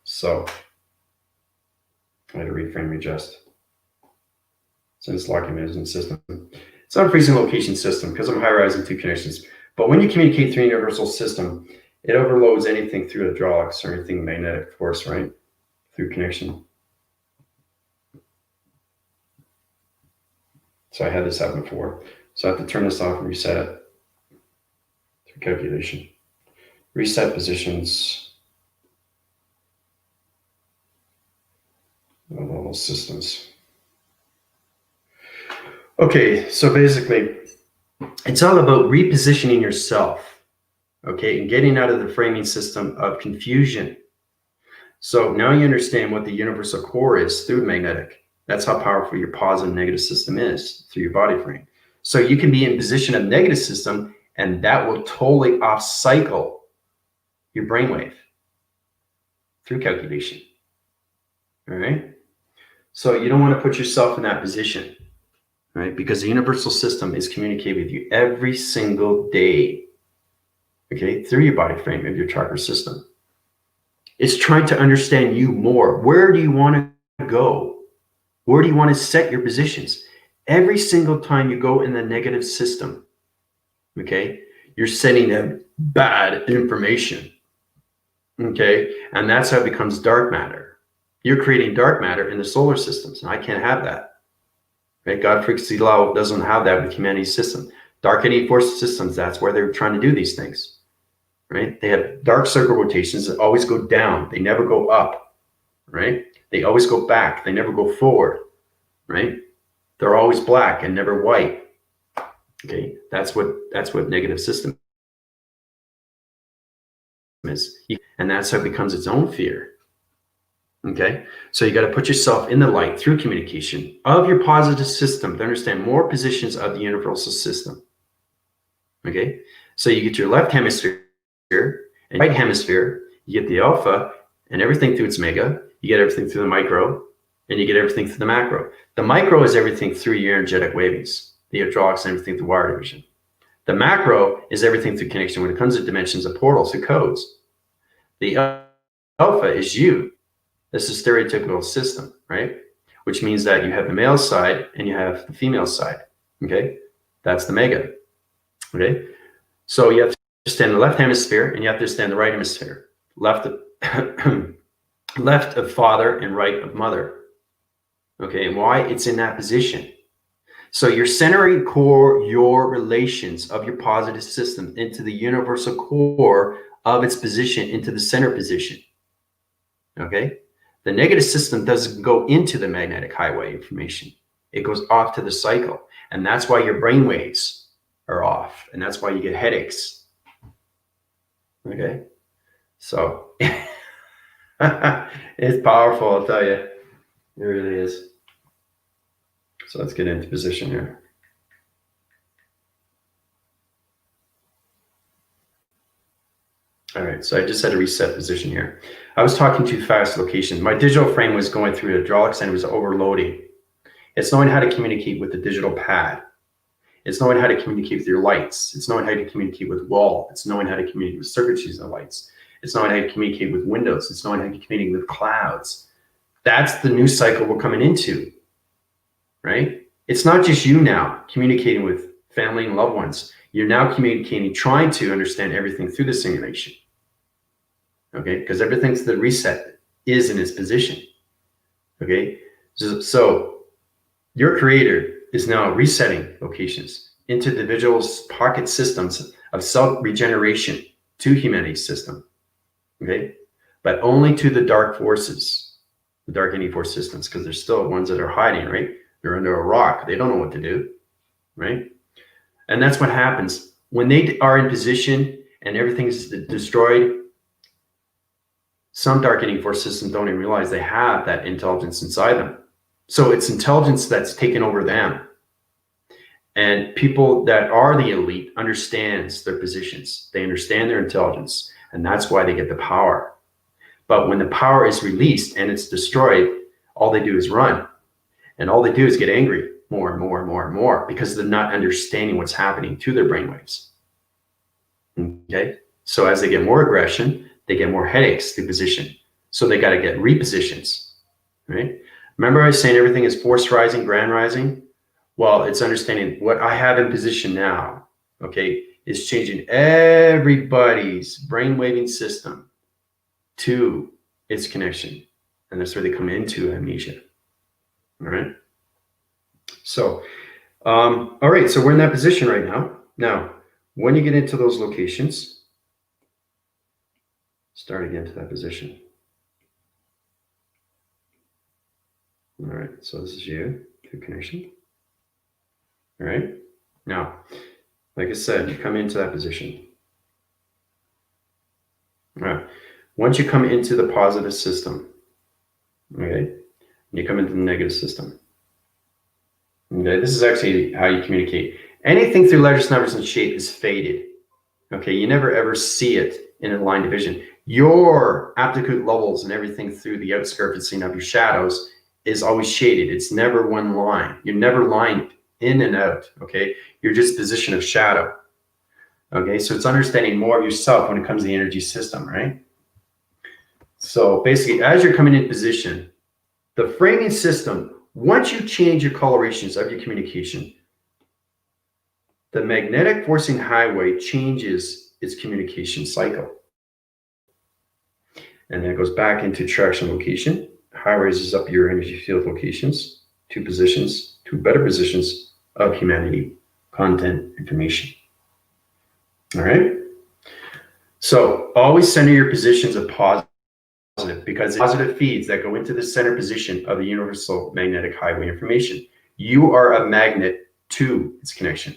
Speaker 1: So I had to reframe and adjust. Since locking management system. It's not a freezing location system because I'm high-rising two connections. But when you communicate through a universal system, it overloads anything through hydraulics or anything magnetic force, right? Through connection. So I had this happen before. So I have to turn this off and reset it through calculation. Reset positions of all those systems. Okay, so basically, it's all about repositioning yourself, okay, and getting out of the framing system of confusion. So now you understand what the universal core is through magnetic. That's how powerful your positive and negative system is through your body frame. So you can be in position of negative system, and that will totally off-cycle your brainwave through calculation, all right? So you don't want to put yourself in that position. Right? Because the universal system is communicating with you every single day, okay, through your body frame of your chakra system. It's trying to understand you more. Where do you want to go? Where do you want to set your positions? Every single time you go in the negative system, okay, you're sending them bad information, okay? And that's how it becomes dark matter. You're creating dark matter in the solar systems, and I can't have that. Right? God frequency law doesn't have that with humanity's system. Dark energy force systems, that's where they're trying to do these things. Right? They have dark circle rotations that always go down. They never go up. Right? They always go back. They never go forward. Right? They're always black and never white. Okay, that's what negative system is. And that's how it becomes its own fear. Okay, so you got to put yourself in the light through communication of your positive system to understand more positions of the universal system. Okay, so you get your left hemisphere and right hemisphere, you get the alpha and everything through its mega, you get everything through the micro, and you get everything through the macro. The micro is everything through your energetic wavings, the hydraulics and everything through wire division. The macro is everything through connection when it comes to dimensions of portals through codes. The alpha is you. This is stereotypical system, right? Which means that you have the male side and you have the female side, okay? That's the mega, okay? So you have to understand the left hemisphere and you have to understand the right hemisphere. Left of father and right of mother, okay? And why? It's in that position. So you're centering core your relations of your positive system into the universal core of its position, into the center position, okay? The negative system doesn't go into the magnetic highway information. It goes off to the cycle. And that's why your brain waves are off. And that's why you get headaches. Okay? So it's powerful, I'll tell you. It really is. So let's get into position here. All right, so I just had to reset position here. I was talking too fast location. My digital frame was going through hydraulics and it was overloading. It's knowing how to communicate with the digital pad. It's knowing how to communicate with your lights. It's knowing how to communicate with wall. It's knowing how to communicate with circuitries and lights. It's knowing how to communicate with windows. It's knowing how to communicate with clouds. That's the new cycle we're coming into, right? It's not just you now communicating with family and loved ones. You're now communicating, trying to understand everything through the simulation. Okay, because everything's the reset is in its position. Okay, so your creator is now resetting locations into the individual's pocket systems of self-regeneration to humanity's system. Okay, but only to the dark forces, the dark energy force systems, because there's still ones that are hiding, right? They're under a rock. They don't know what to do, right? And that's what happens when they are in position and everything's destroyed. Some dark energy force systems don't even realize they have that intelligence inside them. So it's intelligence that's taken over them. And people that are the elite understands their positions. They understand their intelligence, and that's why they get the power. But when the power is released and it's destroyed, all they do is run. And all they do is get angry more and more and more and more because they're not understanding what's happening to their brainwaves. Okay? So as they get more aggression, they get more headaches through position. So they got to get repositions, right? Remember I was saying everything is force rising, grand rising? Well, it's understanding what I have in position now, okay, is changing everybody's brainwaving system to its connection. And that's where they come into amnesia. All right. So, all right. So we're in that position right now. Now, when you get into those locations, start again to that position. All right. So this is you, good connection. All right. Now, like I said, you come into that position. All right. Once you come into the positive system, okay, you come into the negative system. Okay, this is actually how you communicate. Anything through letters, numbers, and shape is faded. Okay, you never ever see it in a line division. Your aptitude levels and everything through the outskirting of your shadows is always shaded. It's never one line. You're never lined in and out. Okay, you're just position of shadow. Okay, so it's understanding more of yourself when it comes to the energy system, right? So basically, as you're coming in position, the framing system, once you change your colorations of your communication, the magnetic forcing highway changes its communication cycle. And then it goes back into traction location. High raises up your energy field locations, two better positions of humanity, content, information. All right. So always center your positions of positive, because positive feeds that go into the center position of the universal magnetic highway information. You are a magnet to its connection.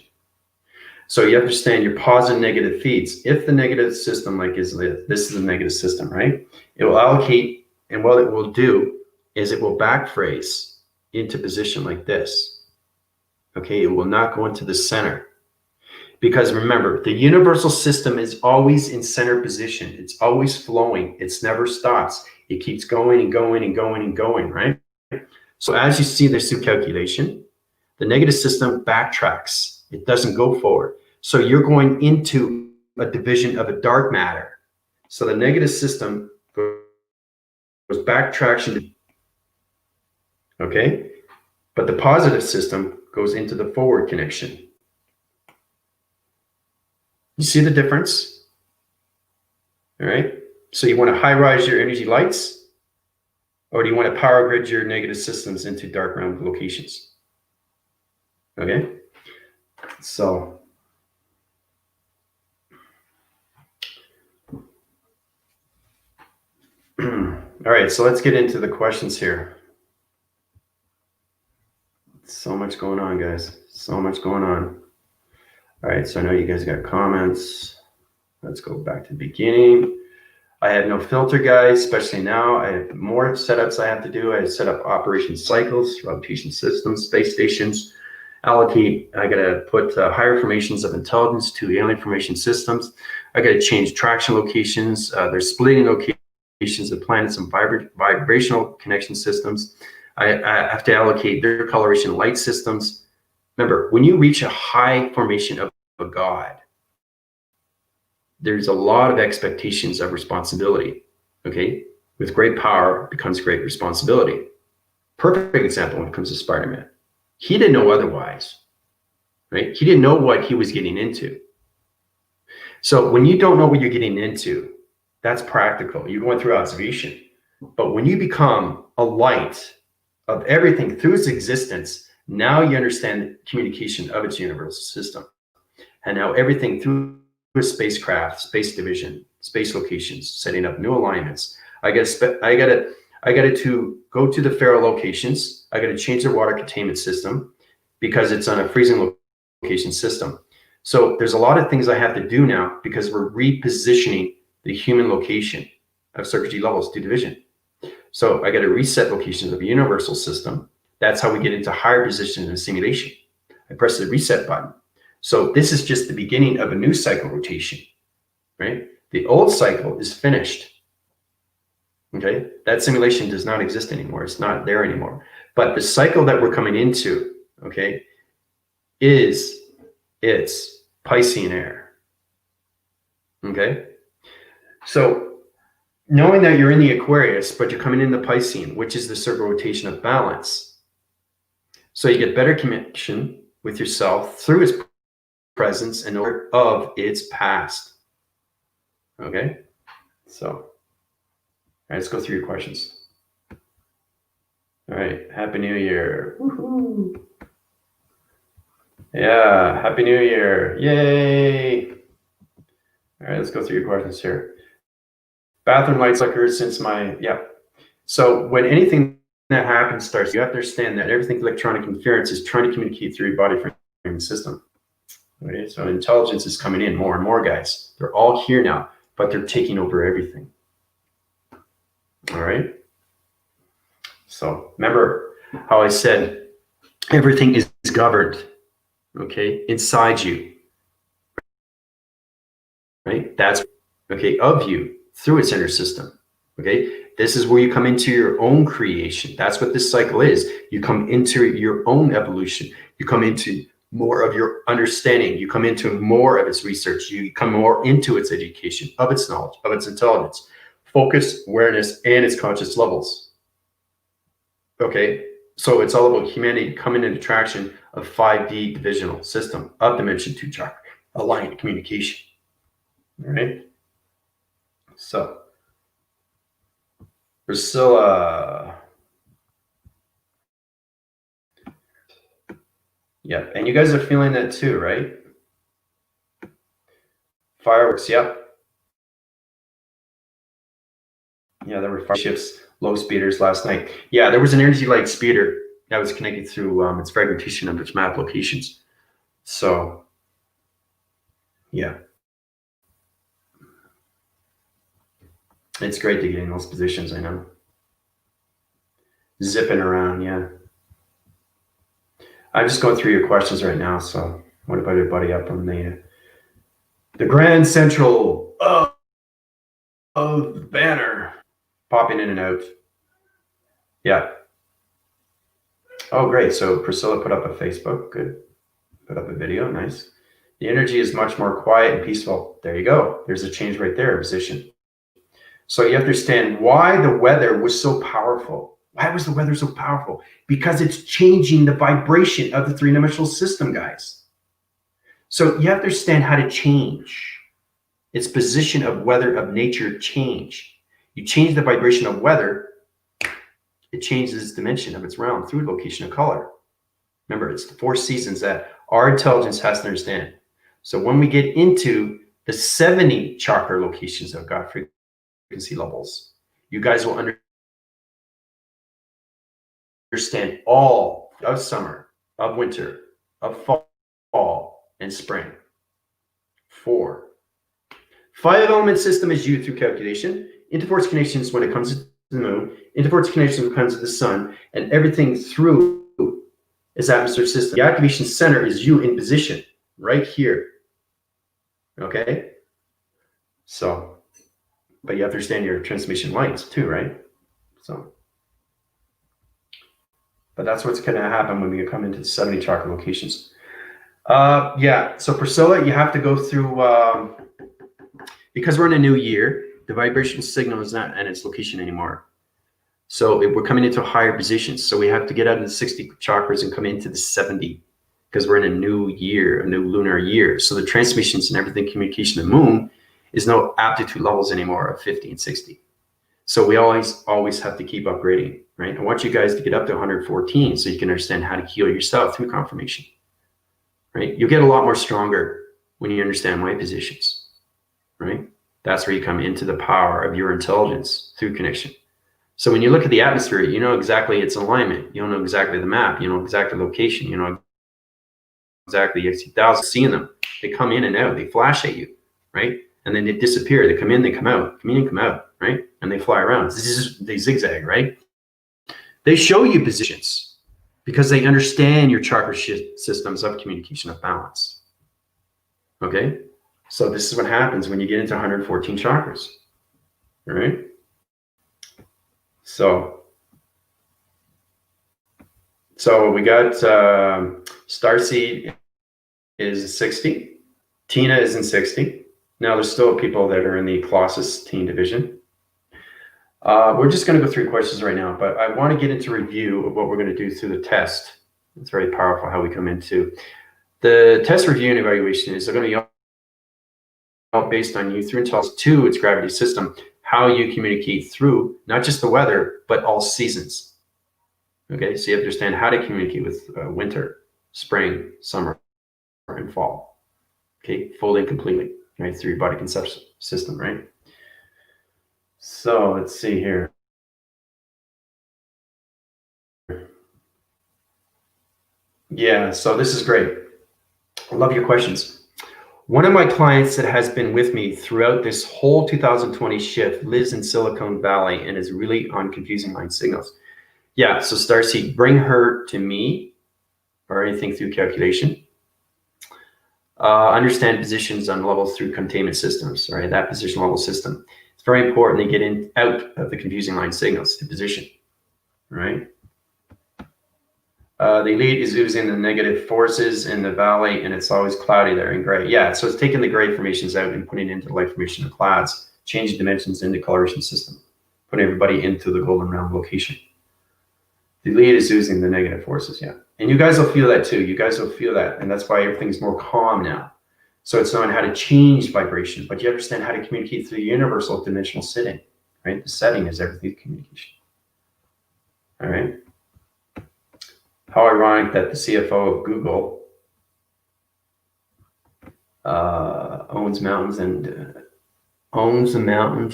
Speaker 1: So you understand your positive and negative feeds. If the negative system, like this is a negative system, right? It will allocate, and what it will do is it will backphrase into position like this. Okay, it will not go into the center. Because remember, the universal system is always in center position. It's always flowing. It never stops. It keeps going and going and going and going, right? So as you see this through calculation, the negative system backtracks. It doesn't go forward. So you're going into a division of a dark matter. So the negative system goes backtraction, okay? But the positive system goes into the forward connection. You see the difference? All right. So you want to high rise your energy lights, or do you want to power grid your negative systems into dark realm locations? Okay. So all right. So let's get into the questions here. So much going on, guys. So much going on. All right, so I know you guys got comments. Let's go back to the beginning. I have no filter, guys, especially now. I have more setups I have to do. I set up operation cycles, rotation systems, space stations, allocate. I got to put higher formations of intelligence to alien information systems. I got to change traction locations. There's splitting locations of planets and vibrational connection systems. I have to allocate their coloration light systems. Remember, when you reach a high formation of a God, there's a lot of expectations of responsibility, okay? With great power becomes great responsibility. Perfect example when it comes to Spider-Man. He didn't know otherwise, right? He didn't know what he was getting into. So when you don't know what you're getting into, that's practical. You're going through observation. But when you become a light of everything through its existence, now you understand the communication of its universal system. And now everything through a spacecraft, space division, space locations, setting up new alignments. I got to go to the Faro locations. I got to change the water containment system because it's on a freezing location system. So there's a lot of things I have to do now because we're repositioning the human location of circuitry levels to division. So I got to reset locations of a universal system, That's how we get into higher position in a simulation. I press the reset button. So this is just the beginning of a new cycle rotation, right? The old cycle is finished. Okay, that simulation does not exist anymore. It's not there anymore. But the cycle that we're coming into, okay, it's Piscean air. Okay, so knowing that you're in the Aquarius, but you're coming in the Piscean, which is the circle rotation of balance. So you get better connection with yourself through its presence and of its past. Okay, so. All right, let's go through your questions. All right, Happy New Year. Woohoo. Yeah, Happy New Year. Yay. All right, let's go through your questions here. Bathroom lights flickered since So when anything that happens starts, you have to understand that everything electronic interference is trying to communicate through your body frame system. Okay, so intelligence is coming in more and more, guys. They're all here now, but they're taking over everything. All right. So remember how I said everything is governed, okay, inside you, right? That's okay, of you through its inner system. Okay. This is where you come into your own creation. That's what this cycle is. You come into your own evolution. You come into more of your understanding. You come into more of its research. You come more into its education, of its knowledge, of its intelligence, focus, awareness, and its conscious levels. Okay, so it's all about humanity coming into traction of 5D divisional system of dimension 2 chakra, aligned communication. All right, so Priscilla. Yeah, and you guys are feeling that too, right? Fireworks, yep. Yeah, there were fire shifts, low speeders last night. Yeah, there was an energy light speeder that was connected through its fragmentation of its map locations. So, yeah. It's great to get in those positions, I know. Zipping around, yeah. I'm just going through your questions right now, so what about your buddy up on the Grand Central of the banner? Popping in and out. Yeah. Oh, great. So Priscilla put up a Facebook. Good. Put up a video. Nice. The energy is much more quiet and peaceful. There you go. There's a change right there, position. So you understand why the weather was so powerful. Why was the weather so powerful? Because it's changing the vibration of the three-dimensional system, guys. So you have to understand how to change. Its position of weather, of nature change. You change the vibration of weather, it changes its dimension of its realm through location of color. Remember, it's the 4 seasons that our intelligence has to understand. So when we get into the 70 chakra locations of God frequency levels, you guys will understand all of summer, of winter, of fall, and spring. 4. 5 element system is you through calculation. Interforce connections when it comes to the moon. Interforce connections when it comes to the sun. And everything through is atmosphere system. The activation center is you in position right here. Okay? So, but you have to understand your transmission lines too, right? So, but that's what's going to happen when we come into the 70 chakra locations. Yeah, so Priscilla, you have to go through, because we're in a new year, the vibrational signal is not at its location anymore. So we're coming into higher positions. So we have to get out of the 60 chakras and come into the 70 because we're in a new year, a new lunar year. So the transmissions and everything, communication of the moon is no aptitude levels anymore of 50 and 60. So we always have to keep upgrading, right? I want you guys to get up to 114 so you can understand how to heal yourself through confirmation, right? You'll get a lot more stronger when you understand my positions, right? That's where you come into the power of your intelligence through connection. So when you look at the atmosphere, you know exactly its alignment. You don't know exactly the map. You know exactly location. You know exactly, you see thousands seeing them. They come in and out. They flash at you, right? And then they disappear. They come in, they come out, come in, come out, right? And they fly around. They zigzag, right? They show you positions. because they understand your chakra systems of communication of balance. Okay? So this is what happens when you get into 114 chakras. All right? So we got Starseed is 60. Tina is in 60. Now there's still people that are in the Colossus teen division. We're just going to go through questions right now, but I want to get into review of what we're going to do through the test. It's very powerful how we come into the test review and evaluation. Is going to be all based on you through intelligence to its gravity system, how you communicate through not just the weather, but all seasons. Okay, so you have to understand how to communicate with winter, spring, summer, and fall. Okay, fully and completely, right, through your body conception system, right? So let's see here. Yeah, so this is great. I love your questions. One of my clients that has been with me throughout this whole 2020 shift lives in Silicon Valley and is really on confusing mind signals. Yeah, so Starseed, bring her to me or anything through calculation. Understand positions on levels through containment systems, right? That position level system. It's very important to get out of the confusing line signals to position, right? The elite is using the negative forces in the valley, and it's always cloudy there in gray. Yeah, so it's taking the gray formations out and putting it into the light formation of clouds, changing dimensions in the coloration system, putting everybody into the golden realm location. The elite is using the negative forces, yeah. And you guys will feel that too. You guys will feel that, and that's why everything's more calm now. So it's knowing how to change vibration, but you understand how to communicate through the universal dimensional setting, right? The setting is everything communication. All right. How ironic that the CFO of Google owns the mountains,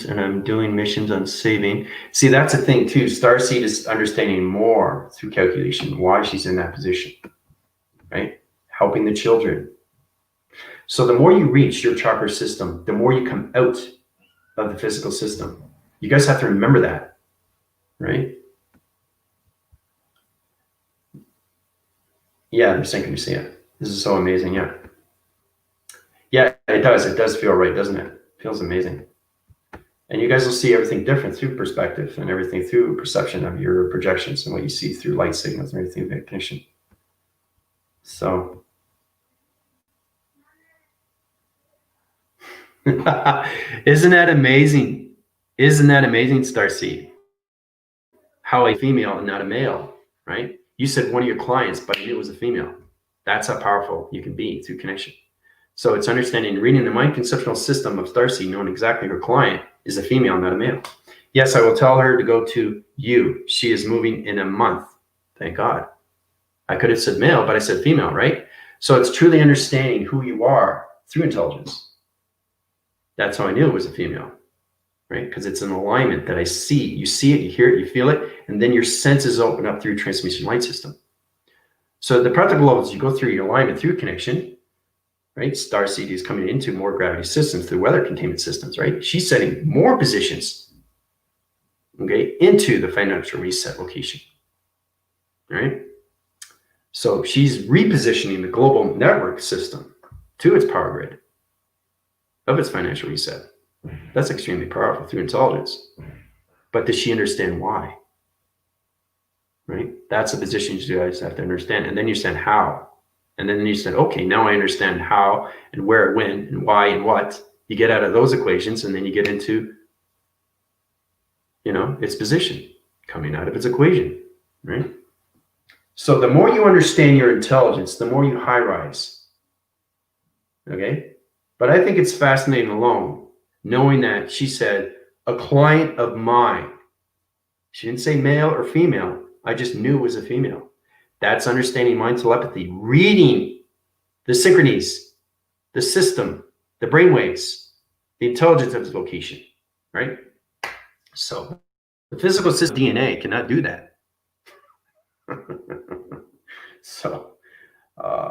Speaker 1: and I'm doing missions on saving. See, that's the thing too. Starseed is understanding more through calculation why she's in that position, right? Helping the children. So the more you reach your chakra system, the more you come out of the physical system. You guys have to remember that, right? Yeah, they're synchronicity. This is so amazing. Yeah. Yeah, it does. It does feel right, doesn't it? It feels amazing. And you guys will see everything different through perspective and everything through perception of your projections and what you see through light signals and everything of connection. So, isn't that amazing? Isn't that amazing, Starseed? How a female and not a male, right? You said one of your clients, but I knew it was a female. That's how powerful you can be through connection. So it's understanding, reading the mind conceptual system of Starseed, knowing exactly her client is a female, not a male. Yes, I will tell her to go to you. She is moving in a month. Thank God. I could have said male, but I said female, right? So it's truly understanding who you are through intelligence. That's how I knew it was a female, right? Because it's an alignment that I see. You see it, you hear it, you feel it, and then your senses open up through transmission light system. So the practical levels, you go through your alignment through connection, right? Starseed is coming into more gravity systems through weather containment systems, right? She's setting more positions, okay, into the financial reset location, right? So she's repositioning the global network system to its power grid of its financial reset. That's extremely powerful through intelligence. But does she understand why? Right? That's a position you guys have to understand. And then you understand how. And then you said, okay, now I understand how and where, when, and why, and what. You get out of those equations, and then you get into, its position coming out of its equation, right? So the more you understand your intelligence, the more you high rise, okay? But I think it's fascinating alone, knowing that she said, a client of mine. She didn't say male or female. I just knew it was a female. That's understanding mind telepathy, reading the synchronies, the system, the brainwaves, the intelligence of its location, right? So the physical system DNA cannot do that. So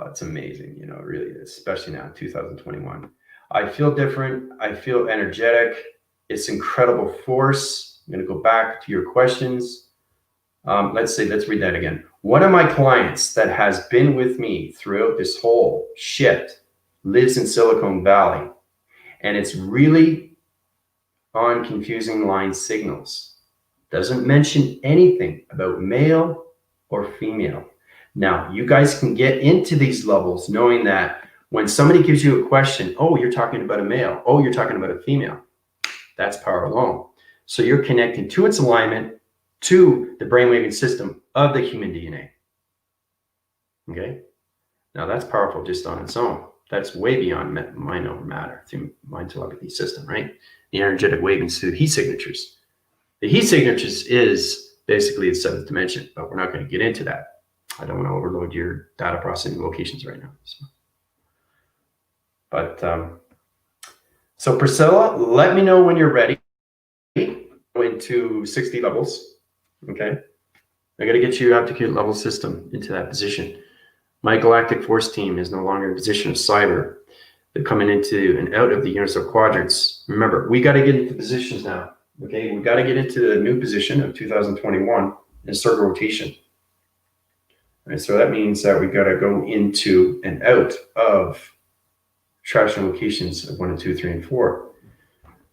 Speaker 1: it's amazing, really, especially now, 2021. I feel different. I feel energetic. It's incredible force. I'm going to go back to your questions. Let's read that again. One of my clients that has been with me throughout this whole shift lives in Silicon Valley, and it's really on confusing line signals. Doesn't mention anything about male or female. Now, you guys can get into these levels knowing that when somebody gives you a question, oh, you're talking about a male, oh, you're talking about a female, that's power alone. So you're connecting to its alignment to the brainwaving system of the human DNA. Okay? Now that's powerful just on its own. That's way beyond mind over matter through mind telepathy system, right? The energetic wavings through heat signatures. The heat signatures is basically the seventh dimension, but we're not going to get into that. I don't want to overload your data processing locations right now. So Priscilla, let me know when you're ready. Go into 60 levels. Okay. I got to get you aptitude level system into that position. My galactic force team is no longer in a position of cyber. They're coming into and out of the universal quadrants. Remember, we got to get into positions now. Okay, we got to get into the new position of 2021 in circle rotation. All right, so that means that we got to go into and out of attraction locations of 1 and 2, 3, and 4.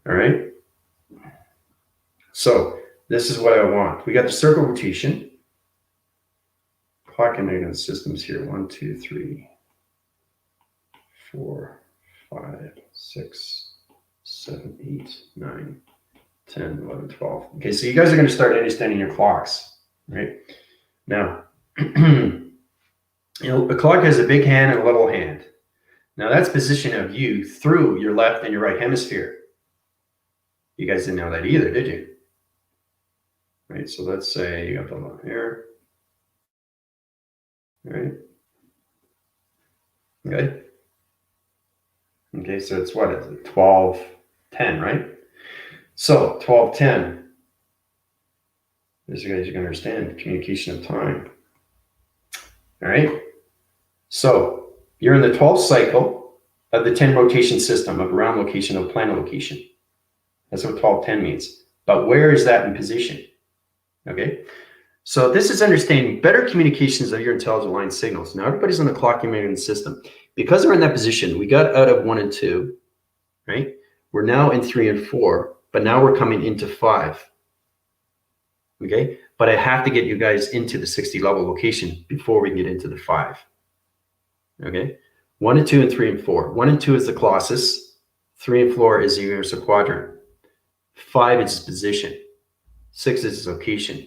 Speaker 1: All right. So this is what I want. We got the circle rotation. Clock and systems here. 1, 2, 3, 4, 5, 6, 7, 8, 9, 10, 11, 12. Okay, so you guys are going to start understanding your clocks, right? Now, a clock has a big hand and a little hand. Now that's position of you through your left and your right hemisphere. You guys didn't know that either, did you? Right, so let's say you got the one here. All right. Okay. Okay, so it's what is it? 12, 10, right? So 12, 10. As you guys are going to understand, communication of time. All right. So you're in the 12th cycle of the 10 rotation system of ground location of planet location. That's what 12, 10 means. But where is that in position? Okay. So this is understanding better communications of your intelligent line signals. Now everybody's on the clock in the system. Because we're in that position, we got out of 1 and 2, right? We're now in 3 and 4, but now we're coming into 5. Okay, but I have to get you guys into the 60 level location before we can get into the 5. Okay, 1 and 2 and 3 and 4. 1 and 2 is the Colossus. 3 and 4 is the universal quadrant. 5 is its position. 6 is its location.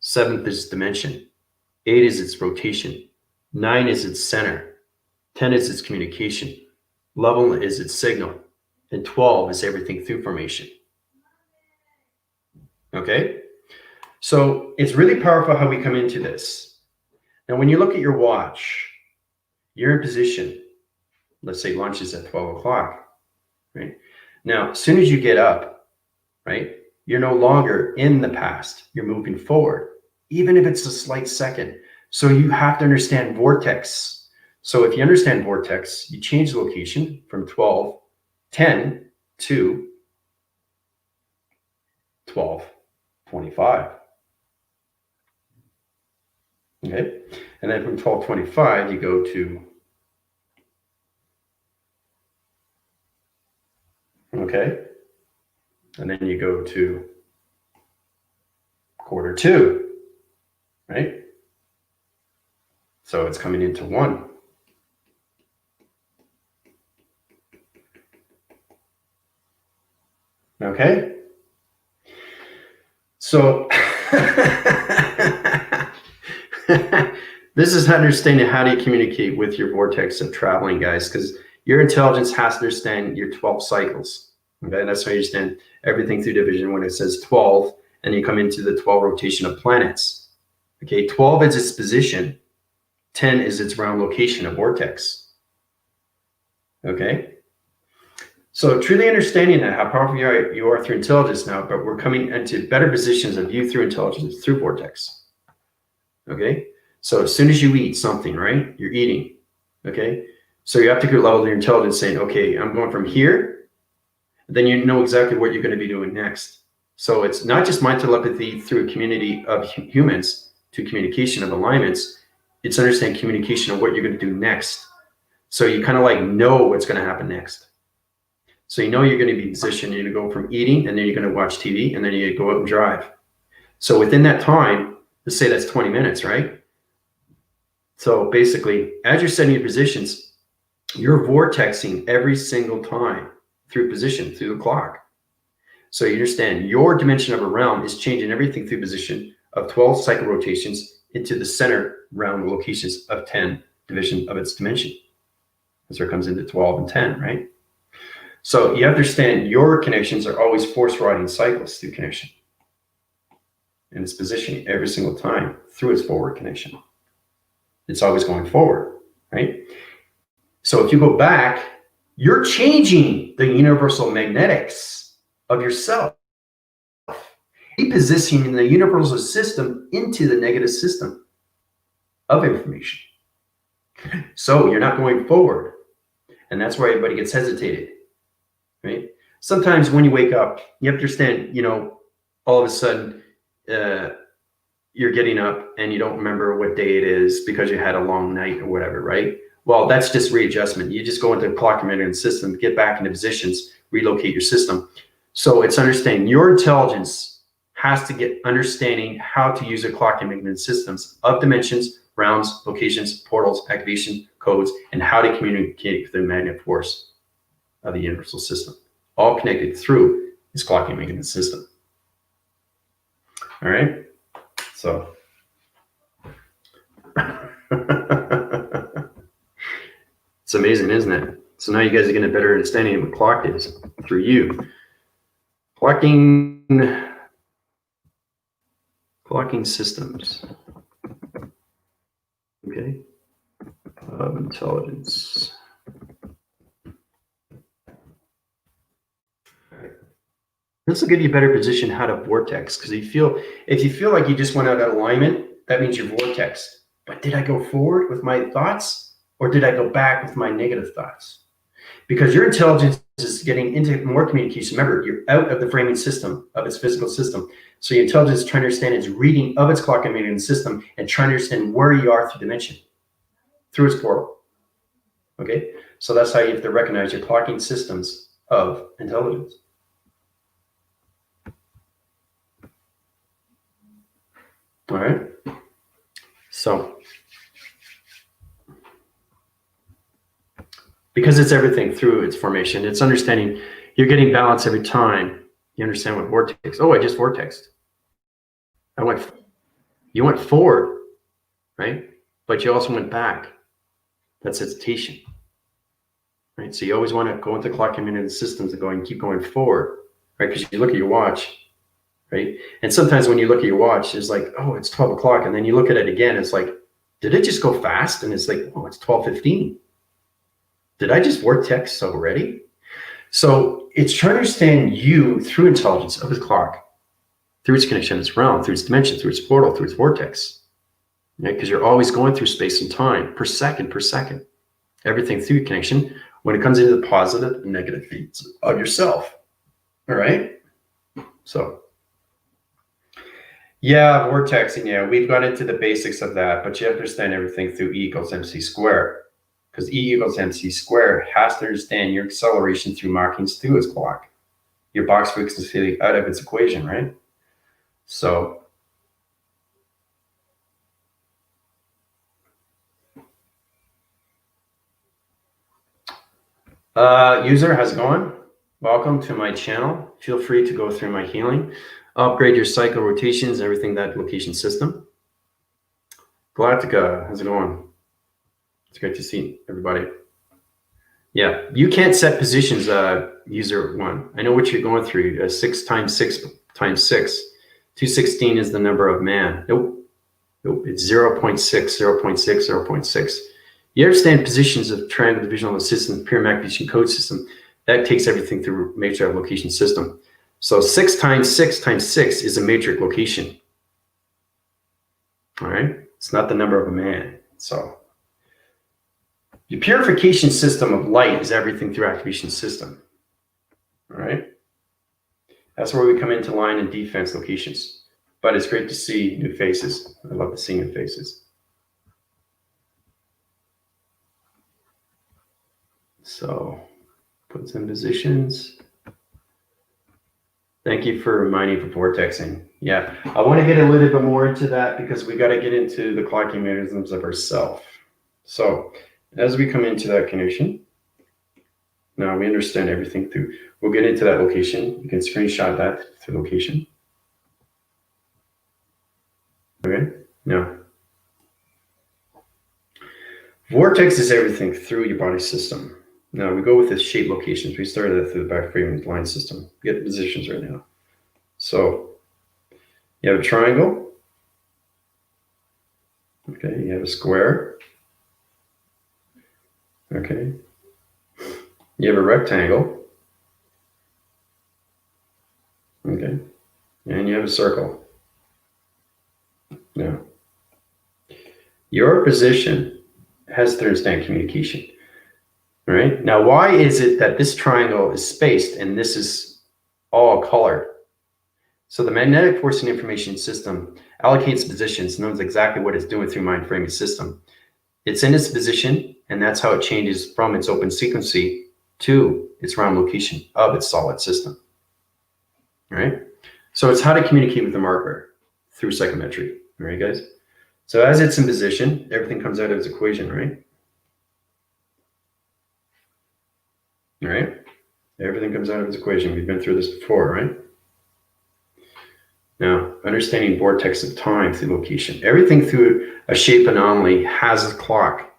Speaker 1: 7th is its dimension. 8 is its rotation. 9 is its center. 10 is its communication. 11 is its signal. And 12 is everything through formation. Okay? So it's really powerful how we come into this. Now, when you look at your watch, you're in position. Let's say lunch is at 12 o'clock, right? Now, as soon as you get up, right, you're no longer in the past. You're moving forward, even if it's a slight second. So you have to understand vortex. So if you understand vortex, you change the location from 12, 10 to 12, 25. Okay, and then from 1225 you go to, okay, and then you go to 1:45, right? So it's coming into 1. Okay, so this is understanding how do you communicate with your vortex of traveling, guys, because your intelligence has to understand your 12 cycles. Okay, that's how you understand everything through division when it says 12, and you come into the 12 rotation of planets. Okay, 12 is its position, 10 is its round location of vortex. Okay, so truly understanding that, how powerful you are through intelligence now, but we're coming into better positions of you through intelligence through vortex. Okay, so as soon as you eat something, right, you're eating. Okay, so you have to get a level of your intelligence saying, okay, I'm going from here, then you know exactly what you're going to be doing next. So it's not just mind telepathy through a community of humans, to communication of alignments, it's understanding communication of what you're going to do next. So you kind of like know what's going to happen next. So you know you're going to be positioned, you're going to go from eating, and then you're going to watch TV, and then you go out and drive. So within that time, let's say that's 20 minutes, right? So basically, as you're setting your positions, you're vortexing every single time through position, through the clock. So you understand your dimension of a realm is changing everything through position of 12 cycle rotations into the center round locations of 10 division of its dimension. So it comes into 12 and 10, right? So you understand your connections are always force riding cycles through connection. And it's positioning every single time through its forward connection. It's always going forward, right? So if you go back, you're changing the universal magnetics of yourself, repositioning the universal system into the negative system of information. So you're not going forward. And that's why everybody gets hesitated, right? Sometimes when you wake up, you have to understand, you know, all of a sudden you're getting up and you don't remember what day it is because you had a long night or whatever, right? Well, that's just readjustment. You just go into the clock management system, get back into positions, relocate your system. So it's understanding your intelligence has to get understanding how to use a clock management systems of dimensions, rounds, locations, portals, activation, codes, and how to communicate with the magnetic force of the universal system, all connected through this clocking management system. All right, so it's amazing, isn't it? So now you guys are getting a better understanding of what clock is through you. Clocking systems, okay, of intelligence. This will give you a better position how to vortex, because if you feel like you just went out of alignment, that means you're vortexed. But did I go forward with my thoughts, or did I go back with my negative thoughts? Because your intelligence is getting into more communication. Remember, you're out of the framing system of its physical system. So your intelligence is trying to understand its reading of its clock and management system and trying to understand where you are through dimension, through its portal. Okay, so that's how you have to recognize your clocking systems of intelligence. All right, so because it's everything through its formation, it's understanding you're getting balance every time you understand what vortex. Oh, I just vortexed. You went forward, right? But you also went back. That's hesitation, right? So you always want to go into clock community systems and go and keep going forward, right? Because you look at your watch, right? And sometimes when you look at your watch, it's like, oh, it's 12 o'clock. And then you look at it again, it's like, did it just go fast? And it's like, oh, it's 12:15. Did I just vortex already? So it's trying to understand you through intelligence of its clock, through its connection, its realm, through its dimension, through its portal, through its vortex. Right? Because you're always going through space and time per second. Everything through connection when it comes into the positive and negative feeds of yourself. All right? So, yeah, vortexing, yeah, we've got into the basics of that, but you have to understand everything through E equals MC squared. Because E equals MC squared has to understand your acceleration through markings through its clock. Your box frequency out of its equation, right? So, user, how's it going? Welcome to my channel. Feel free to go through my healing. Upgrade your cycle rotations, everything that location system. Galactica, how's it going? It's great to see everybody. Yeah, you can't set positions, user one. I know what you're going through. 6 times 6 times 6. 216 is the number of man. Nope, it's 0.6, 0.6, 0.6. You understand positions of triangle divisional system, pyramid activation code system. That takes everything through matrix location system. So 6 times 6 times 6 is a matrix location. All right, it's not the number of a man. So your purification system of light is everything through activation system. All right, that's where we come into line and defense locations. But it's great to see new faces. I love to see new faces. So put some positions. Thank you for reminding for vortexing. Yeah, I want to get a little bit more into that because we got to get into the clocking mechanisms of ourself. So as we come into that condition, now we understand everything through. We'll get into that location. You can screenshot that through location. Okay, now vortex is everything through your body system. Now we go with the shape locations. We started that through the back frame line system. Get the positions right now. So you have a triangle. Okay, you have a square. Okay. You have a rectangle. Okay. And you have a circle. Now, your position has to understand communication. All right. Now, why is it that this triangle is spaced and this is all colored? So the magnetic force and information system allocates positions, knows exactly what it's doing through mind framing system. It's in its position, and that's how it changes from its open sequency to its round location of its solid system. All right. So it's how to communicate with the marker through psychometry. All right, guys. So as it's in position, everything comes out of its equation, right? All right. Everything comes out of its equation. We've been through this before, right? Now, understanding vortex of time through location. Everything through a shape anomaly has a clock,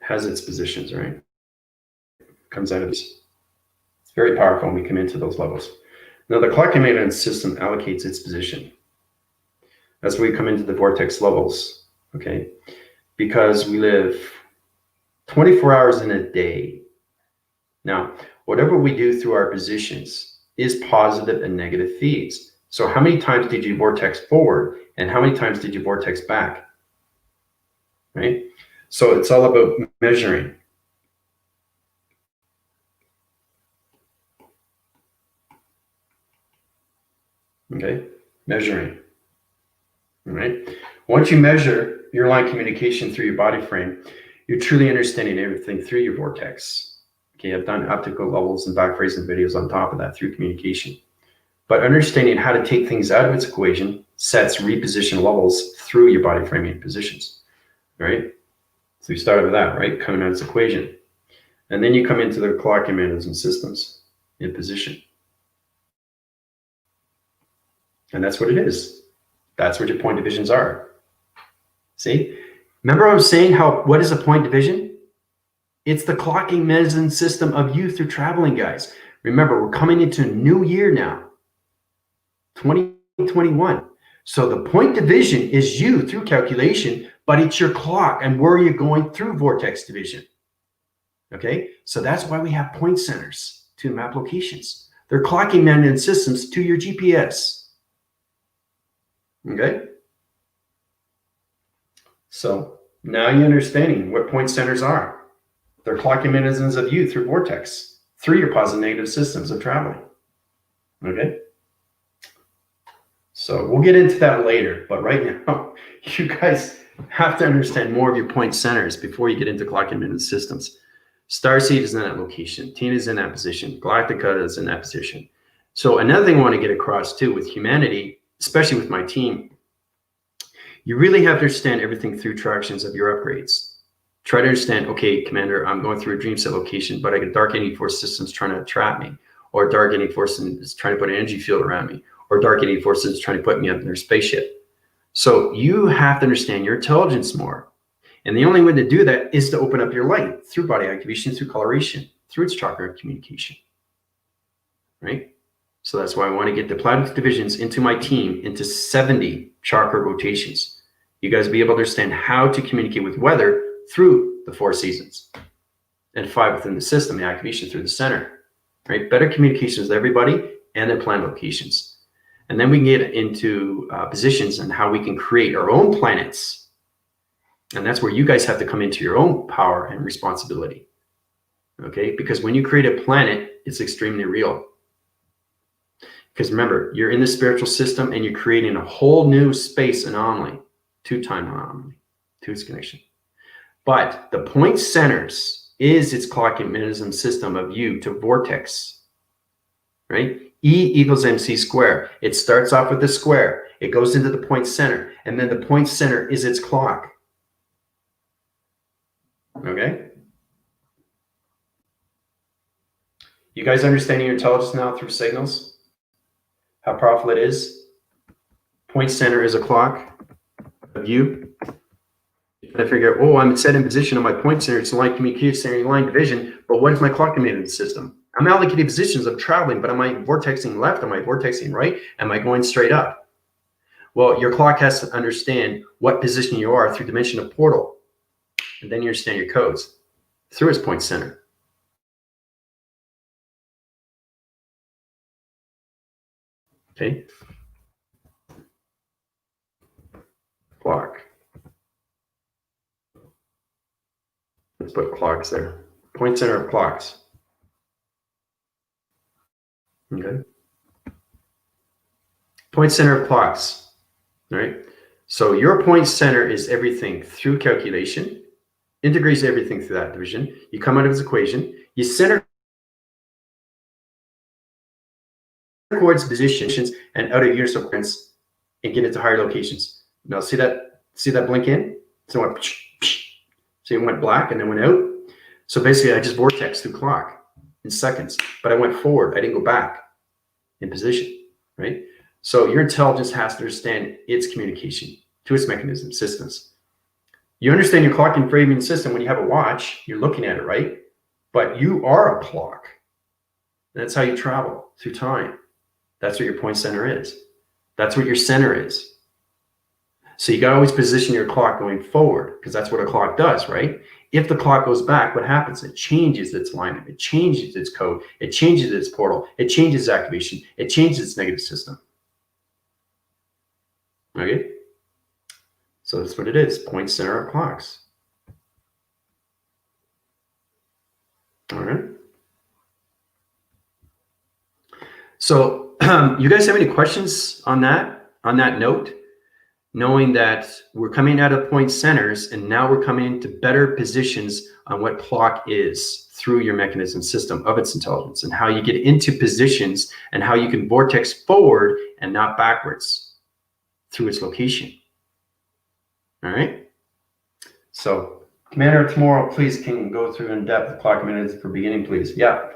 Speaker 1: has its positions, right? Comes out of this. It's very powerful when we come into those levels. Now, the clocking maintenance system allocates its position. That's where we come into the vortex levels, okay? Because we live 24 hours in a day. Now, whatever we do through our positions is positive and negative feeds. So how many times did you vortex forward and how many times did you vortex back, right? So it's all about measuring. Okay, measuring, all right? Once you measure your line communication through your body frame, you're truly understanding everything through your vortex. Okay, I've done optical levels and back phrasing videos on top of that through communication. But understanding how to take things out of its equation sets reposition levels through your body framing positions, right? So we started with that, right? Coming out of its equation. And then you come into the clocking mechanism systems in position. And that's what it is. That's what your point divisions are. See? Remember I was saying what is a point division? It's the clocking mechanism system of you through traveling, guys. Remember, we're coming into a new year now, 2021. So the point division is you through calculation, but it's your clock and where you're going through vortex division. Okay, so that's why we have point centers to map locations. They're clocking mechanism systems to your GPS. Okay, so now you're understanding what point centers are. They're clocking mechanisms of you through vortex, through your positive negative systems of traveling. Okay. So we'll get into that later, but right now, you guys have to understand more of your point centers before you get into clocking mechanism systems. Starseed is in that location. Tina is in that position. Galactica is in that position. So another thing I want to get across too with humanity, especially with my team, you really have to understand everything through tractions of your upgrades. Try to understand, okay, Commander, I'm going through a dream set location, but I get dark energy force systems trying to trap me, or dark energy force is trying to put an energy field around me, or dark energy force is trying to put me up in their spaceship. So you have to understand your intelligence more. And the only way to do that is to open up your light through body activation, through coloration, through its chakra communication, right? So that's why I want to get the planet divisions into my team into 70 chakra rotations. You guys be able to understand how to communicate with weather through the 4 seasons and 5 within the system, the activation through the center, right? Better communications with everybody and their planet locations. And then we can get into positions and how we can create our own planets. And that's where you guys have to come into your own power and responsibility. Okay, because when you create a planet, it's extremely real. Because remember, you're in the spiritual system and you're creating a whole new space anomaly, two-time anomaly, two's connection. But the point centers is its clocking mechanism system of you to vortex, right? E equals mc squared. It starts off with the square. It goes into the point center, and then the point center is its clock. Okay? You guys understanding your intelligence now through signals? How powerful it is? Point center is a clock of you. I figure, oh, I'm set in position on my point center. It's line communication, line division. But what is my clock command system? I'm allocating positions of traveling, but am I vortexing left? Am I vortexing right? Am I going straight up? Well, your clock has to understand what position you are through dimension of portal. And then you understand your codes through its point center. Okay. Clock. Let's put clocks there. Point center of clocks. Okay. Point center of clocks. All right. So your point center is everything through calculation, integrates everything through that division. You come out of its equation. You center towards positions and out of units of coherence and get it to higher locations. Now see that blink in? So it went, so it went black and then went out. So basically I just vortex through clock in seconds, but I went forward. I didn't go back in position, right? So your intelligence has to understand its communication to its mechanism systems. You understand your clocking framing system when you have a watch, you're looking at it, right? But you are a clock. That's how you travel through time. That's what your point center is. That's what your center is. So you got to always position your clock going forward because that's what a clock does, right? If the clock goes back, what happens? It changes its alignment. It changes its code. It changes its portal. It changes its activation. It changes its negative system. Okay? So that's what it is. Point center of clocks. All right. So you guys have any questions on that note? Knowing that we're coming out of point centers and now we're coming into better positions on what clock is through your mechanism system of its intelligence and how you get into positions and how you can vortex forward and not backwards through its location. All right. So Commander tomorrow, please can you go through in depth the clock minutes for beginning, please? Yeah.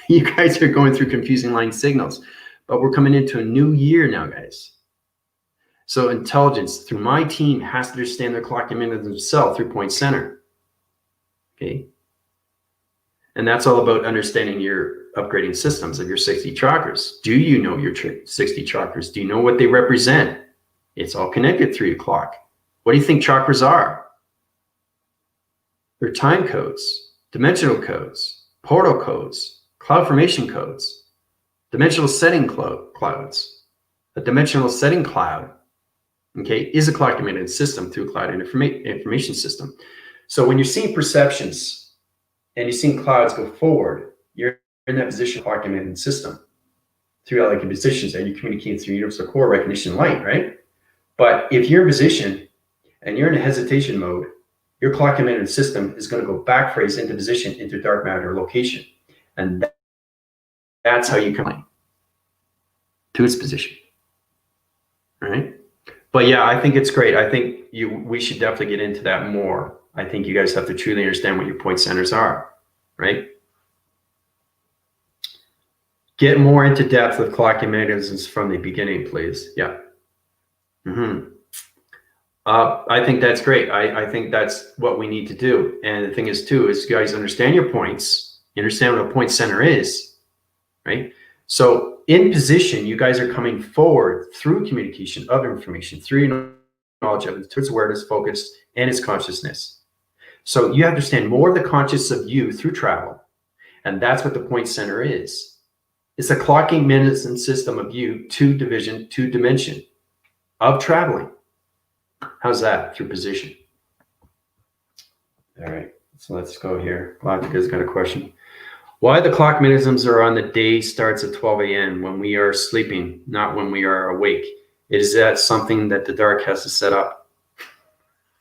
Speaker 1: You guys are going through confusing line signals. But we're coming into a new year now, guys. So intelligence through my team has to understand their clocking minutes themselves through point center. Okay. And that's all about understanding your upgrading systems of your 60 chakras. Do you know your 60 chakras? Do you know what they represent? It's all connected through your clock. What do you think chakras are? They're time codes, dimensional codes, portal codes, cloud formation codes. Dimensional setting clouds. A dimensional setting cloud, okay, is a clock command system through a cloud information system. So when you're seeing perceptions and you're seeing clouds go forward, you're in that position clock command system through allocated positions and you're communicating through universal core recognition light, right? But if you're in position and you're in a hesitation mode, your clock command system is going to go back phrase into position into dark matter location. And that's how you come to its position, right? But yeah, I think it's great. I think we should definitely get into that more. I think you guys have to truly understand what your point centers are, right? Get more into depth with clocking mechanisms from the beginning, please. Yeah. I think that's great. I think that's what we need to do. And the thing is too, is you guys understand your points. You understand what a point center is, right? So in position, you guys are coming forward through communication of information, through your knowledge of it, towards awareness, focus, and its consciousness. So you understand more of the conscious of you through travel. And that's what the point center is. It's a clocking mechanism system of you, two dimension of traveling. How's that through position? All right, so let's go here. Galactica's got a question.
Speaker 2: Why the clock mechanisms are on the day starts at 12 a.m. when we are sleeping, not when we are awake. Is that something that the dark has to set up?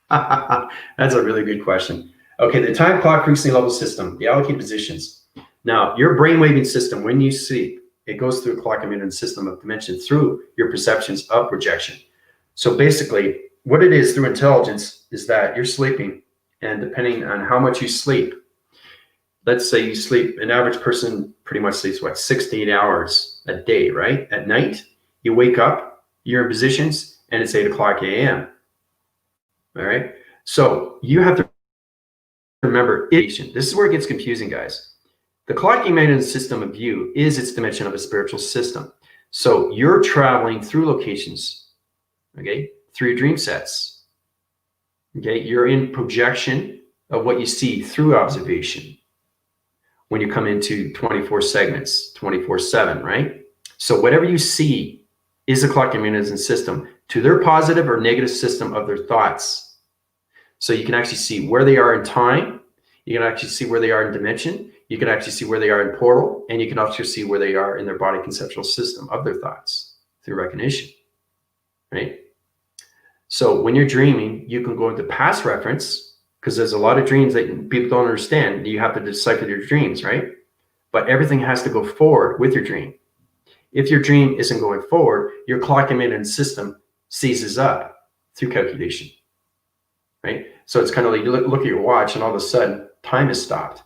Speaker 2: That's a really good question. Okay, the time clock frequency level system, the allocated positions. Now, your brainwaving system, when you sleep, it goes through a clock emitting system of dimension through your perceptions of projection. So basically, what it is through intelligence is that you're sleeping, and depending on how much you sleep, let's say you sleep, an average person pretty much sleeps, what, 6 to 8 hours a day, right? At night, you wake up, you're in positions, and it's 8 o'clock a.m. All right. So you have to remember, this is where it gets confusing, guys. The clocking mechanism system of view is its dimension of a spiritual system. So you're traveling through locations, okay, through your dream sets. Okay, you're in projection of what you see through observation when you come into 24 segments, 24/7, right? So whatever you see is a clocking mechanism system to their positive or negative system of their thoughts. So you can actually see where they are in time. You can actually see where they are in dimension. You can actually see where they are in portal. And you can also see where they are in their body conceptual system of their thoughts through recognition, right? So when you're dreaming, you can go into past reference, because there's a lot of dreams that people don't understand. You have to decipher your dreams, right? But everything has to go forward with your dream. If your dream isn't going forward, your clock emitting system seizes up through calculation, right? So it's kind of like you look at your watch and all of a sudden time is stopped.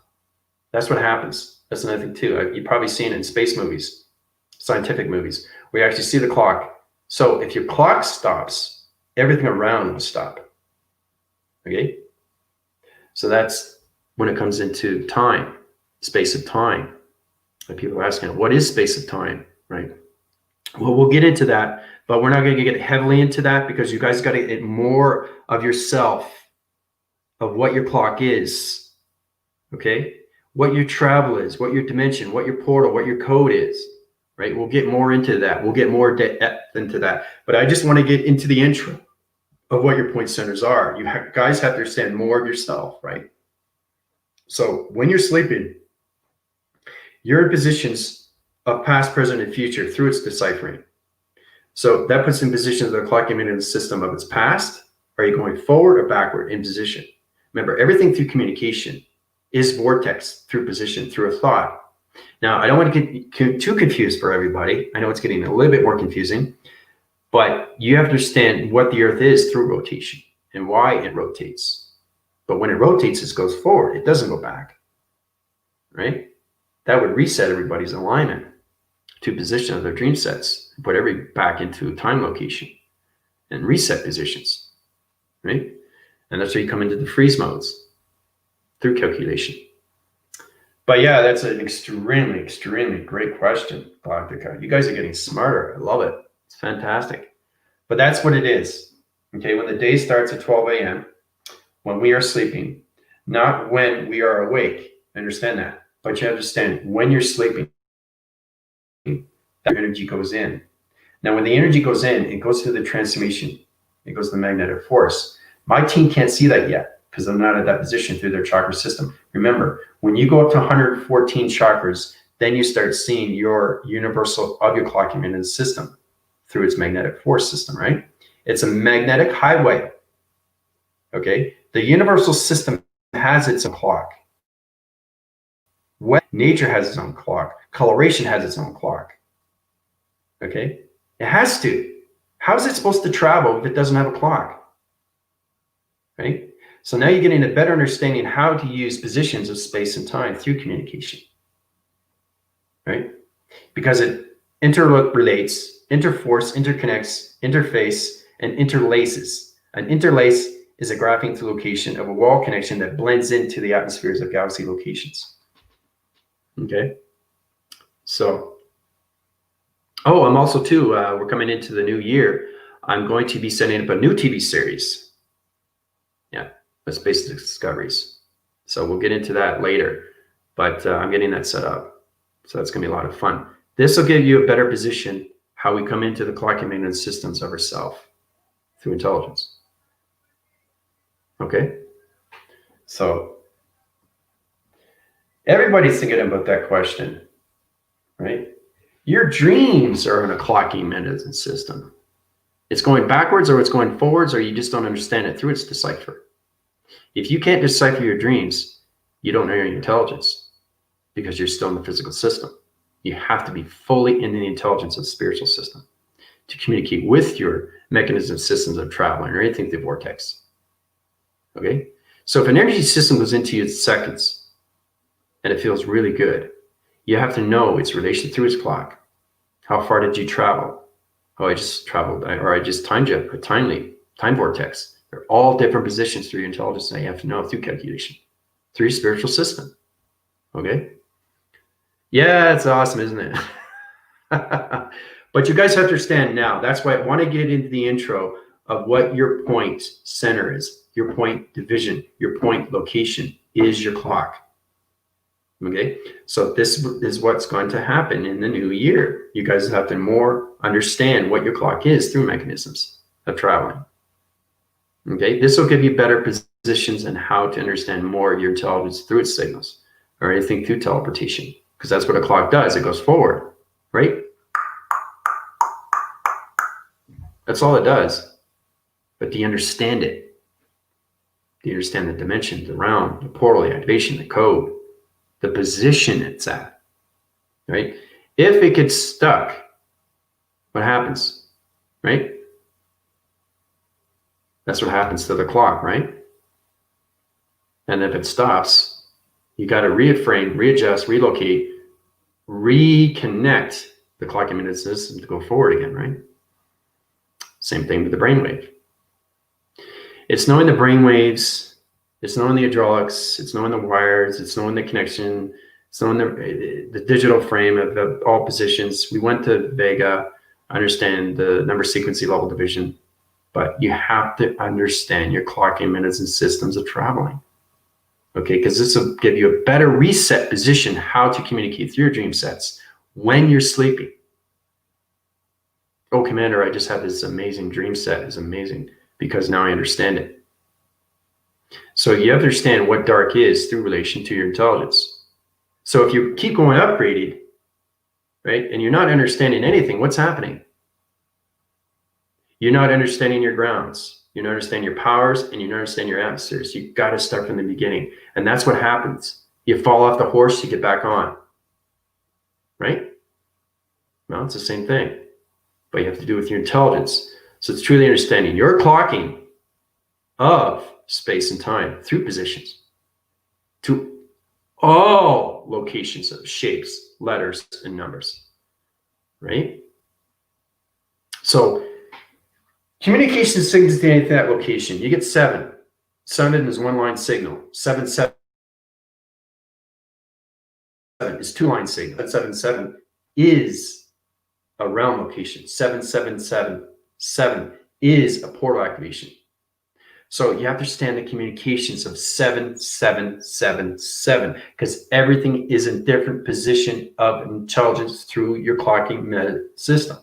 Speaker 2: That's what happens. That's another thing too. You've probably seen it in space movies, scientific movies, where you actually see the clock. So if your clock stops, everything around will stop. Okay? So that's when it comes into time, space of time. And people are asking, what is space of time, right? Well, we'll get into that, but we're not going to get heavily into that because you guys got to get more of yourself, of what your clock is, okay? What your travel is, what your dimension, what your portal, what your code is, right? We'll get more into that. We'll get more depth into that. But I just want to get into the intro of what your point centers are. You guys have to understand more of yourself, right? So when you're sleeping, you're in positions of past, present, and future through its deciphering. So that puts in position the clock emitting system of its past. Are you going forward or backward in position? Remember, everything through communication is vortex through position, through a thought. Now, I don't want to get too confused for everybody. I know it's getting a little bit more confusing, but you have to understand what the Earth is through rotation and why it rotates. But when it rotates, it goes forward. It doesn't go back, right? That would reset everybody's alignment to position of their dream sets, and put every back into time location and reset positions, right? And that's where you come into the freeze modes through calculation. But yeah, that's an extremely, extremely great question, Galactica. You guys are getting smarter. I love it. It's fantastic. But that's what it is. Okay, when the day starts at 12 a.m., when we are sleeping, not when we are awake. Understand that. But you understand when you're sleeping, that energy goes in. Now, when the energy goes in, it goes through the transformation. It goes to the magnetic force. My team can't see that yet because I'm not at that position through their chakra system. Remember, when you go up to 114 chakras, then you start seeing your universal of your clocking in the system through its magnetic force system, right? It's a magnetic highway. Okay, the universal system has its own clock. Nature has its own clock. Coloration has its own clock. Okay, it has to. How is it supposed to travel if it doesn't have a clock? Right? So now you're getting a better understanding how to use positions of space and time through communication. Right? Because it interrelates, interforce, interconnects, interface, and interlaces. An interlace is a graphing through location of a wall connection that blends into the atmospheres of galaxy locations. Okay? So, oh, I'm also too, we're coming into the new year. I'm going to be setting up a new TV series. Yeah, with space discoveries. So we'll get into that later, but I'm getting that set up. So that's gonna be a lot of fun. This will give you a better position how we come into the clocking maintenance systems of ourselves through intelligence. Okay, so Everybody's thinking about that question, right? Your dreams are in a clocking mechanism system. It's going backwards or it's going forwards, or you just don't understand it through its decipher. If you can't decipher your dreams, you don't know your intelligence because you're still in the physical system. You have to be fully in the intelligence of the spiritual system to communicate with your mechanism systems of traveling or anything through the vortex. Okay? So if an energy system goes into you in seconds and it feels really good, you have to know its relation through its clock. How far did you travel? Oh, I just traveled, or I just timed you a time vortex. They're all different positions through your intelligence, and you have to know through calculation, through your spiritual system. Okay? Yeah, it's awesome, isn't it? But you guys have to understand now. That's why I want to get into the intro of what your point center is, your point division, your point location is your clock. Okay, so this is what's going to happen in the new year. You guys have to more understand what your clock is through mechanisms of traveling. Okay, this will give you better positions and how to understand more of your intelligence through its signals or anything through teleportation, because that's what a clock does. It goes forward, right? That's all it does. But do you understand it? Do you understand the dimension, the round, the portal, the activation, the code, the position it's at, right? If it gets stuck, what happens, right? That's what happens to the clock, right? And if it stops, you got to reframe, readjust, relocate, reconnect the clock minute system to go forward again, right? Same thing with the brainwave. It's knowing the brainwaves, it's knowing the hydraulics, it's knowing the wires, it's knowing the connection, it's knowing the digital frame of all positions. We went to Vega, understand the number sequency level division, but you have to understand your clocking minutes and systems of traveling. Okay, because this will give you a better reset position how to communicate through your dream sets when you're sleeping. Oh, Commander, I just had this amazing dream set. It's amazing because now I understand it. So you understand what dark is through relation to your intelligence. So if you keep going upgraded, right, and you're not understanding anything, what's happening? You're not understanding your grounds. You don't understand your powers, and you don't understand your atmospheres. You've got to start from the beginning. And that's what happens. You fall off the horse, you get back on. Right? Well, it's the same thing. But you have to do it with your intelligence. So it's truly understanding your clocking of space and time through positions to all locations of shapes, letters, and numbers. Right? So communication signals to that location. You get 7. 7 is one line signal. 7, 7 is 2 line signal. 7, 7 is a realm location. 7, 7, 7, 7 is a portal activation. So you have to understand the communications of 7, 7, 7, 7, because everything is in different position of intelligence through your clocking system.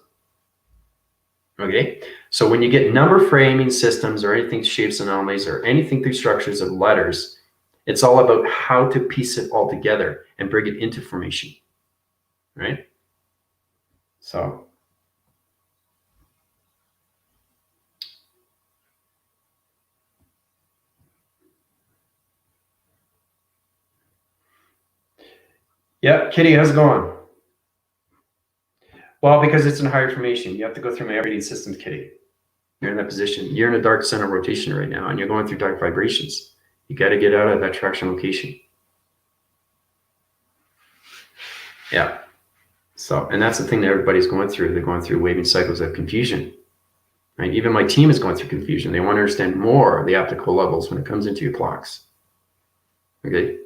Speaker 2: Okay, so when you get number framing systems or anything shapes anomalies or anything through structures of letters, it's all about how to piece it all together and bring it into formation, right? So yeah, Kitty, how's it going? Well, because it's in higher formation, you have to go through my operating systems, Kitty. You're in that position. You're in a dark center rotation right now, and you're going through dark vibrations. You got to get out of that traction location. Yeah. So, and that's the thing that everybody's going through. They're going through waving cycles of confusion. Right? Even my team is going through confusion. They want to understand more of the optical levels when it comes into your clocks. Okay.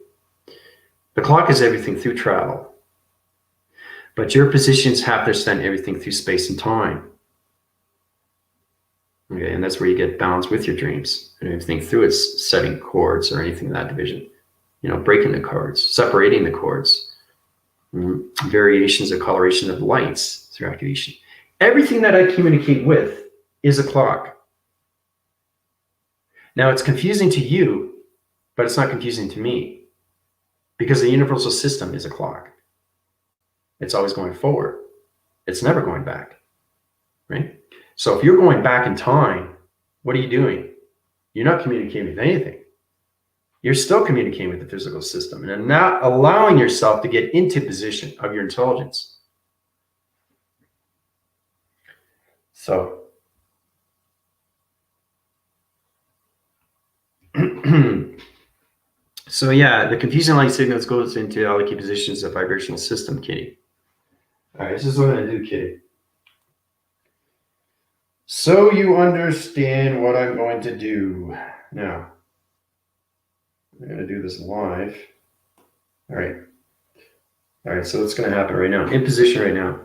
Speaker 2: The clock is everything through travel. But your positions have to understand everything through space and time. Okay, and that's where you get balance with your dreams and everything through its setting chords or anything in that division. You know, breaking the chords, separating the chords, variations of coloration of lights through activation. Everything that I communicate with is a clock. Now it's confusing to you, but it's not confusing to me. because the universal system is a clock. It's always going forward. It's never going back, right? So if you're going back in time, what are you doing? You're not communicating with anything. You're still communicating with the physical system and not allowing yourself to get into position of your intelligence. So, so yeah, the confusing light signals goes into allocate positions of vibrational system, Kitty. All right, this is what I'm going to do, Kitty. So you understand what I'm going to do. Now, I'm going to do this live. All right. All right, so what's going to happen right now? In position right now.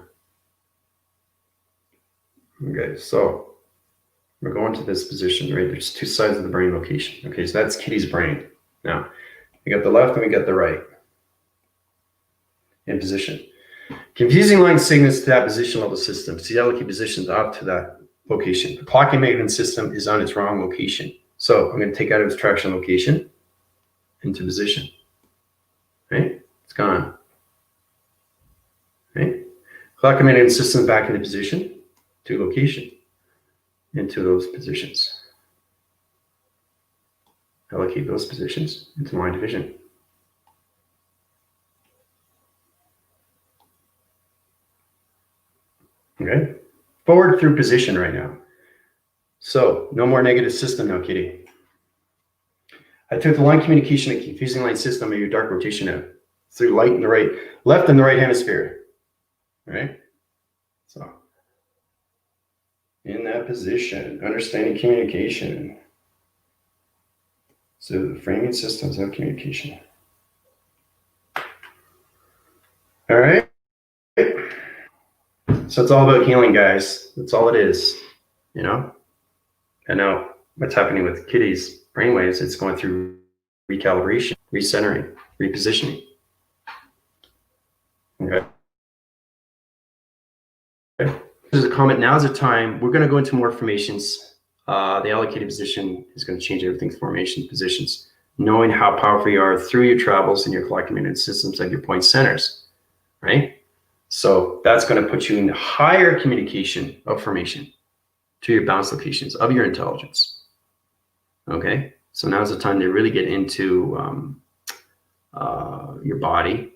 Speaker 2: Okay, so we're going to this position, right? There's two sides of the brain location. Okay, so that's Kitty's brain. Now, we got the left and we got the right. In position. Confusing line signals to that position level system. See, allocate positions up to that location. The clocking magnet system is on its wrong location. So I'm going to take out its traction location into position. Right? It's gone. Right? Clocking magnet system back into position to location. Into those positions. Allocate those positions into line division. Okay, forward through position right now. So no more negative system now, Kitty. I took the line communication and confusing line system of your dark rotation out through light in the right, left and the right hemisphere. All right. So in that position, understanding communication. So the framing systems of communication. All right. So it's all about healing, guys. That's all it is, you know? And now what's happening with Kitty's brainwaves, it's going through recalibration, recentering, repositioning. Okay. There's a comment. Now's the time. We're going to go into more formations. The allocated position is going to change everything's formation positions. Knowing how powerful you are through your travels and your collective immune systems at your point centers, right? So that's going to put you in higher communication of formation to your bounce locations of your intelligence. Okay, so now's the time to really get into your body,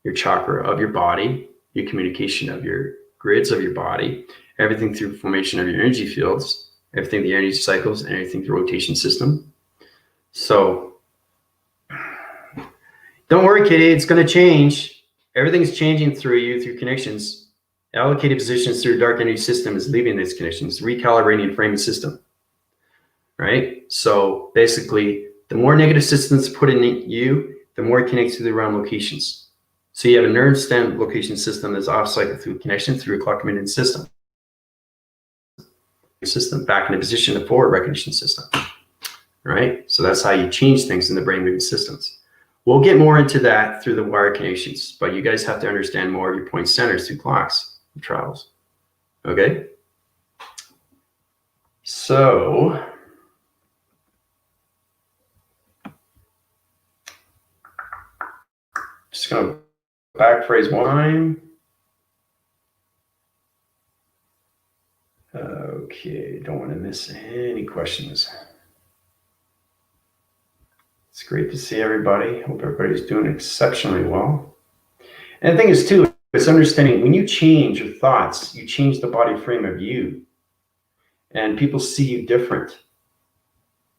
Speaker 2: your chakra of your body, your communication of your grids of your body, everything through formation of your energy fields, everything the energy cycles, and everything through rotation system. So don't worry, Kitty, it's going to change. Everything's changing through you, through connections. Allocated positions through dark energy system is leaving these connections, recalibrating and framing system, right? So basically, the more negative systems put in you, the more it connects to the around locations. So you have a nerve stem location system that's off cycle through connection through a clock committed system. System back into position, the forward recognition system, right? So that's how you change things in the brain moving systems. We'll get more into that through the wire connections, but you guys have to understand more of your point centers through clocks and travels. Okay? So, just going to back phrase one. Okay, don't want to miss any questions. It's great to see everybody. Hope everybody's doing exceptionally well. And the thing is, too, it's understanding when you change your thoughts, you change the body frame of you. And people see you different.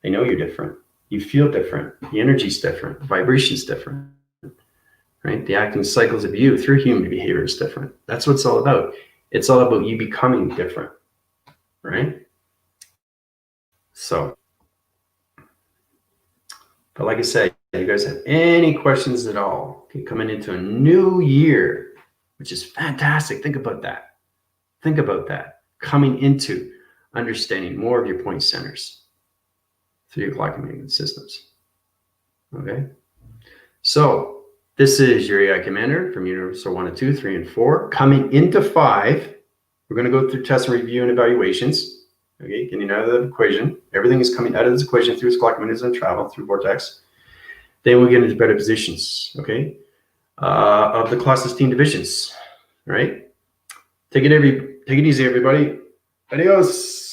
Speaker 2: They know you're different. You feel different. The energy's different. The vibration's different. Right? The acting cycles of you through human behavior is different. That's what it's all about. It's all about you becoming different. Right? So, but like I said, you guys have any questions at all? Okay, coming into a new year, which is fantastic. Think about that. Think about that. Coming into understanding more of your point centers through your glycogen systems. Okay. So this is your AI Commander from Universal 1 and 2, 3, and 4. Coming into 5, we're going to go through test and review and evaluations. Okay, getting out of the equation. Everything is coming out of this equation through its clock mechanism and travel through vortex. Then we'll get into better positions, okay, of the class esteem divisions, all right? Take it easy, everybody. Adios.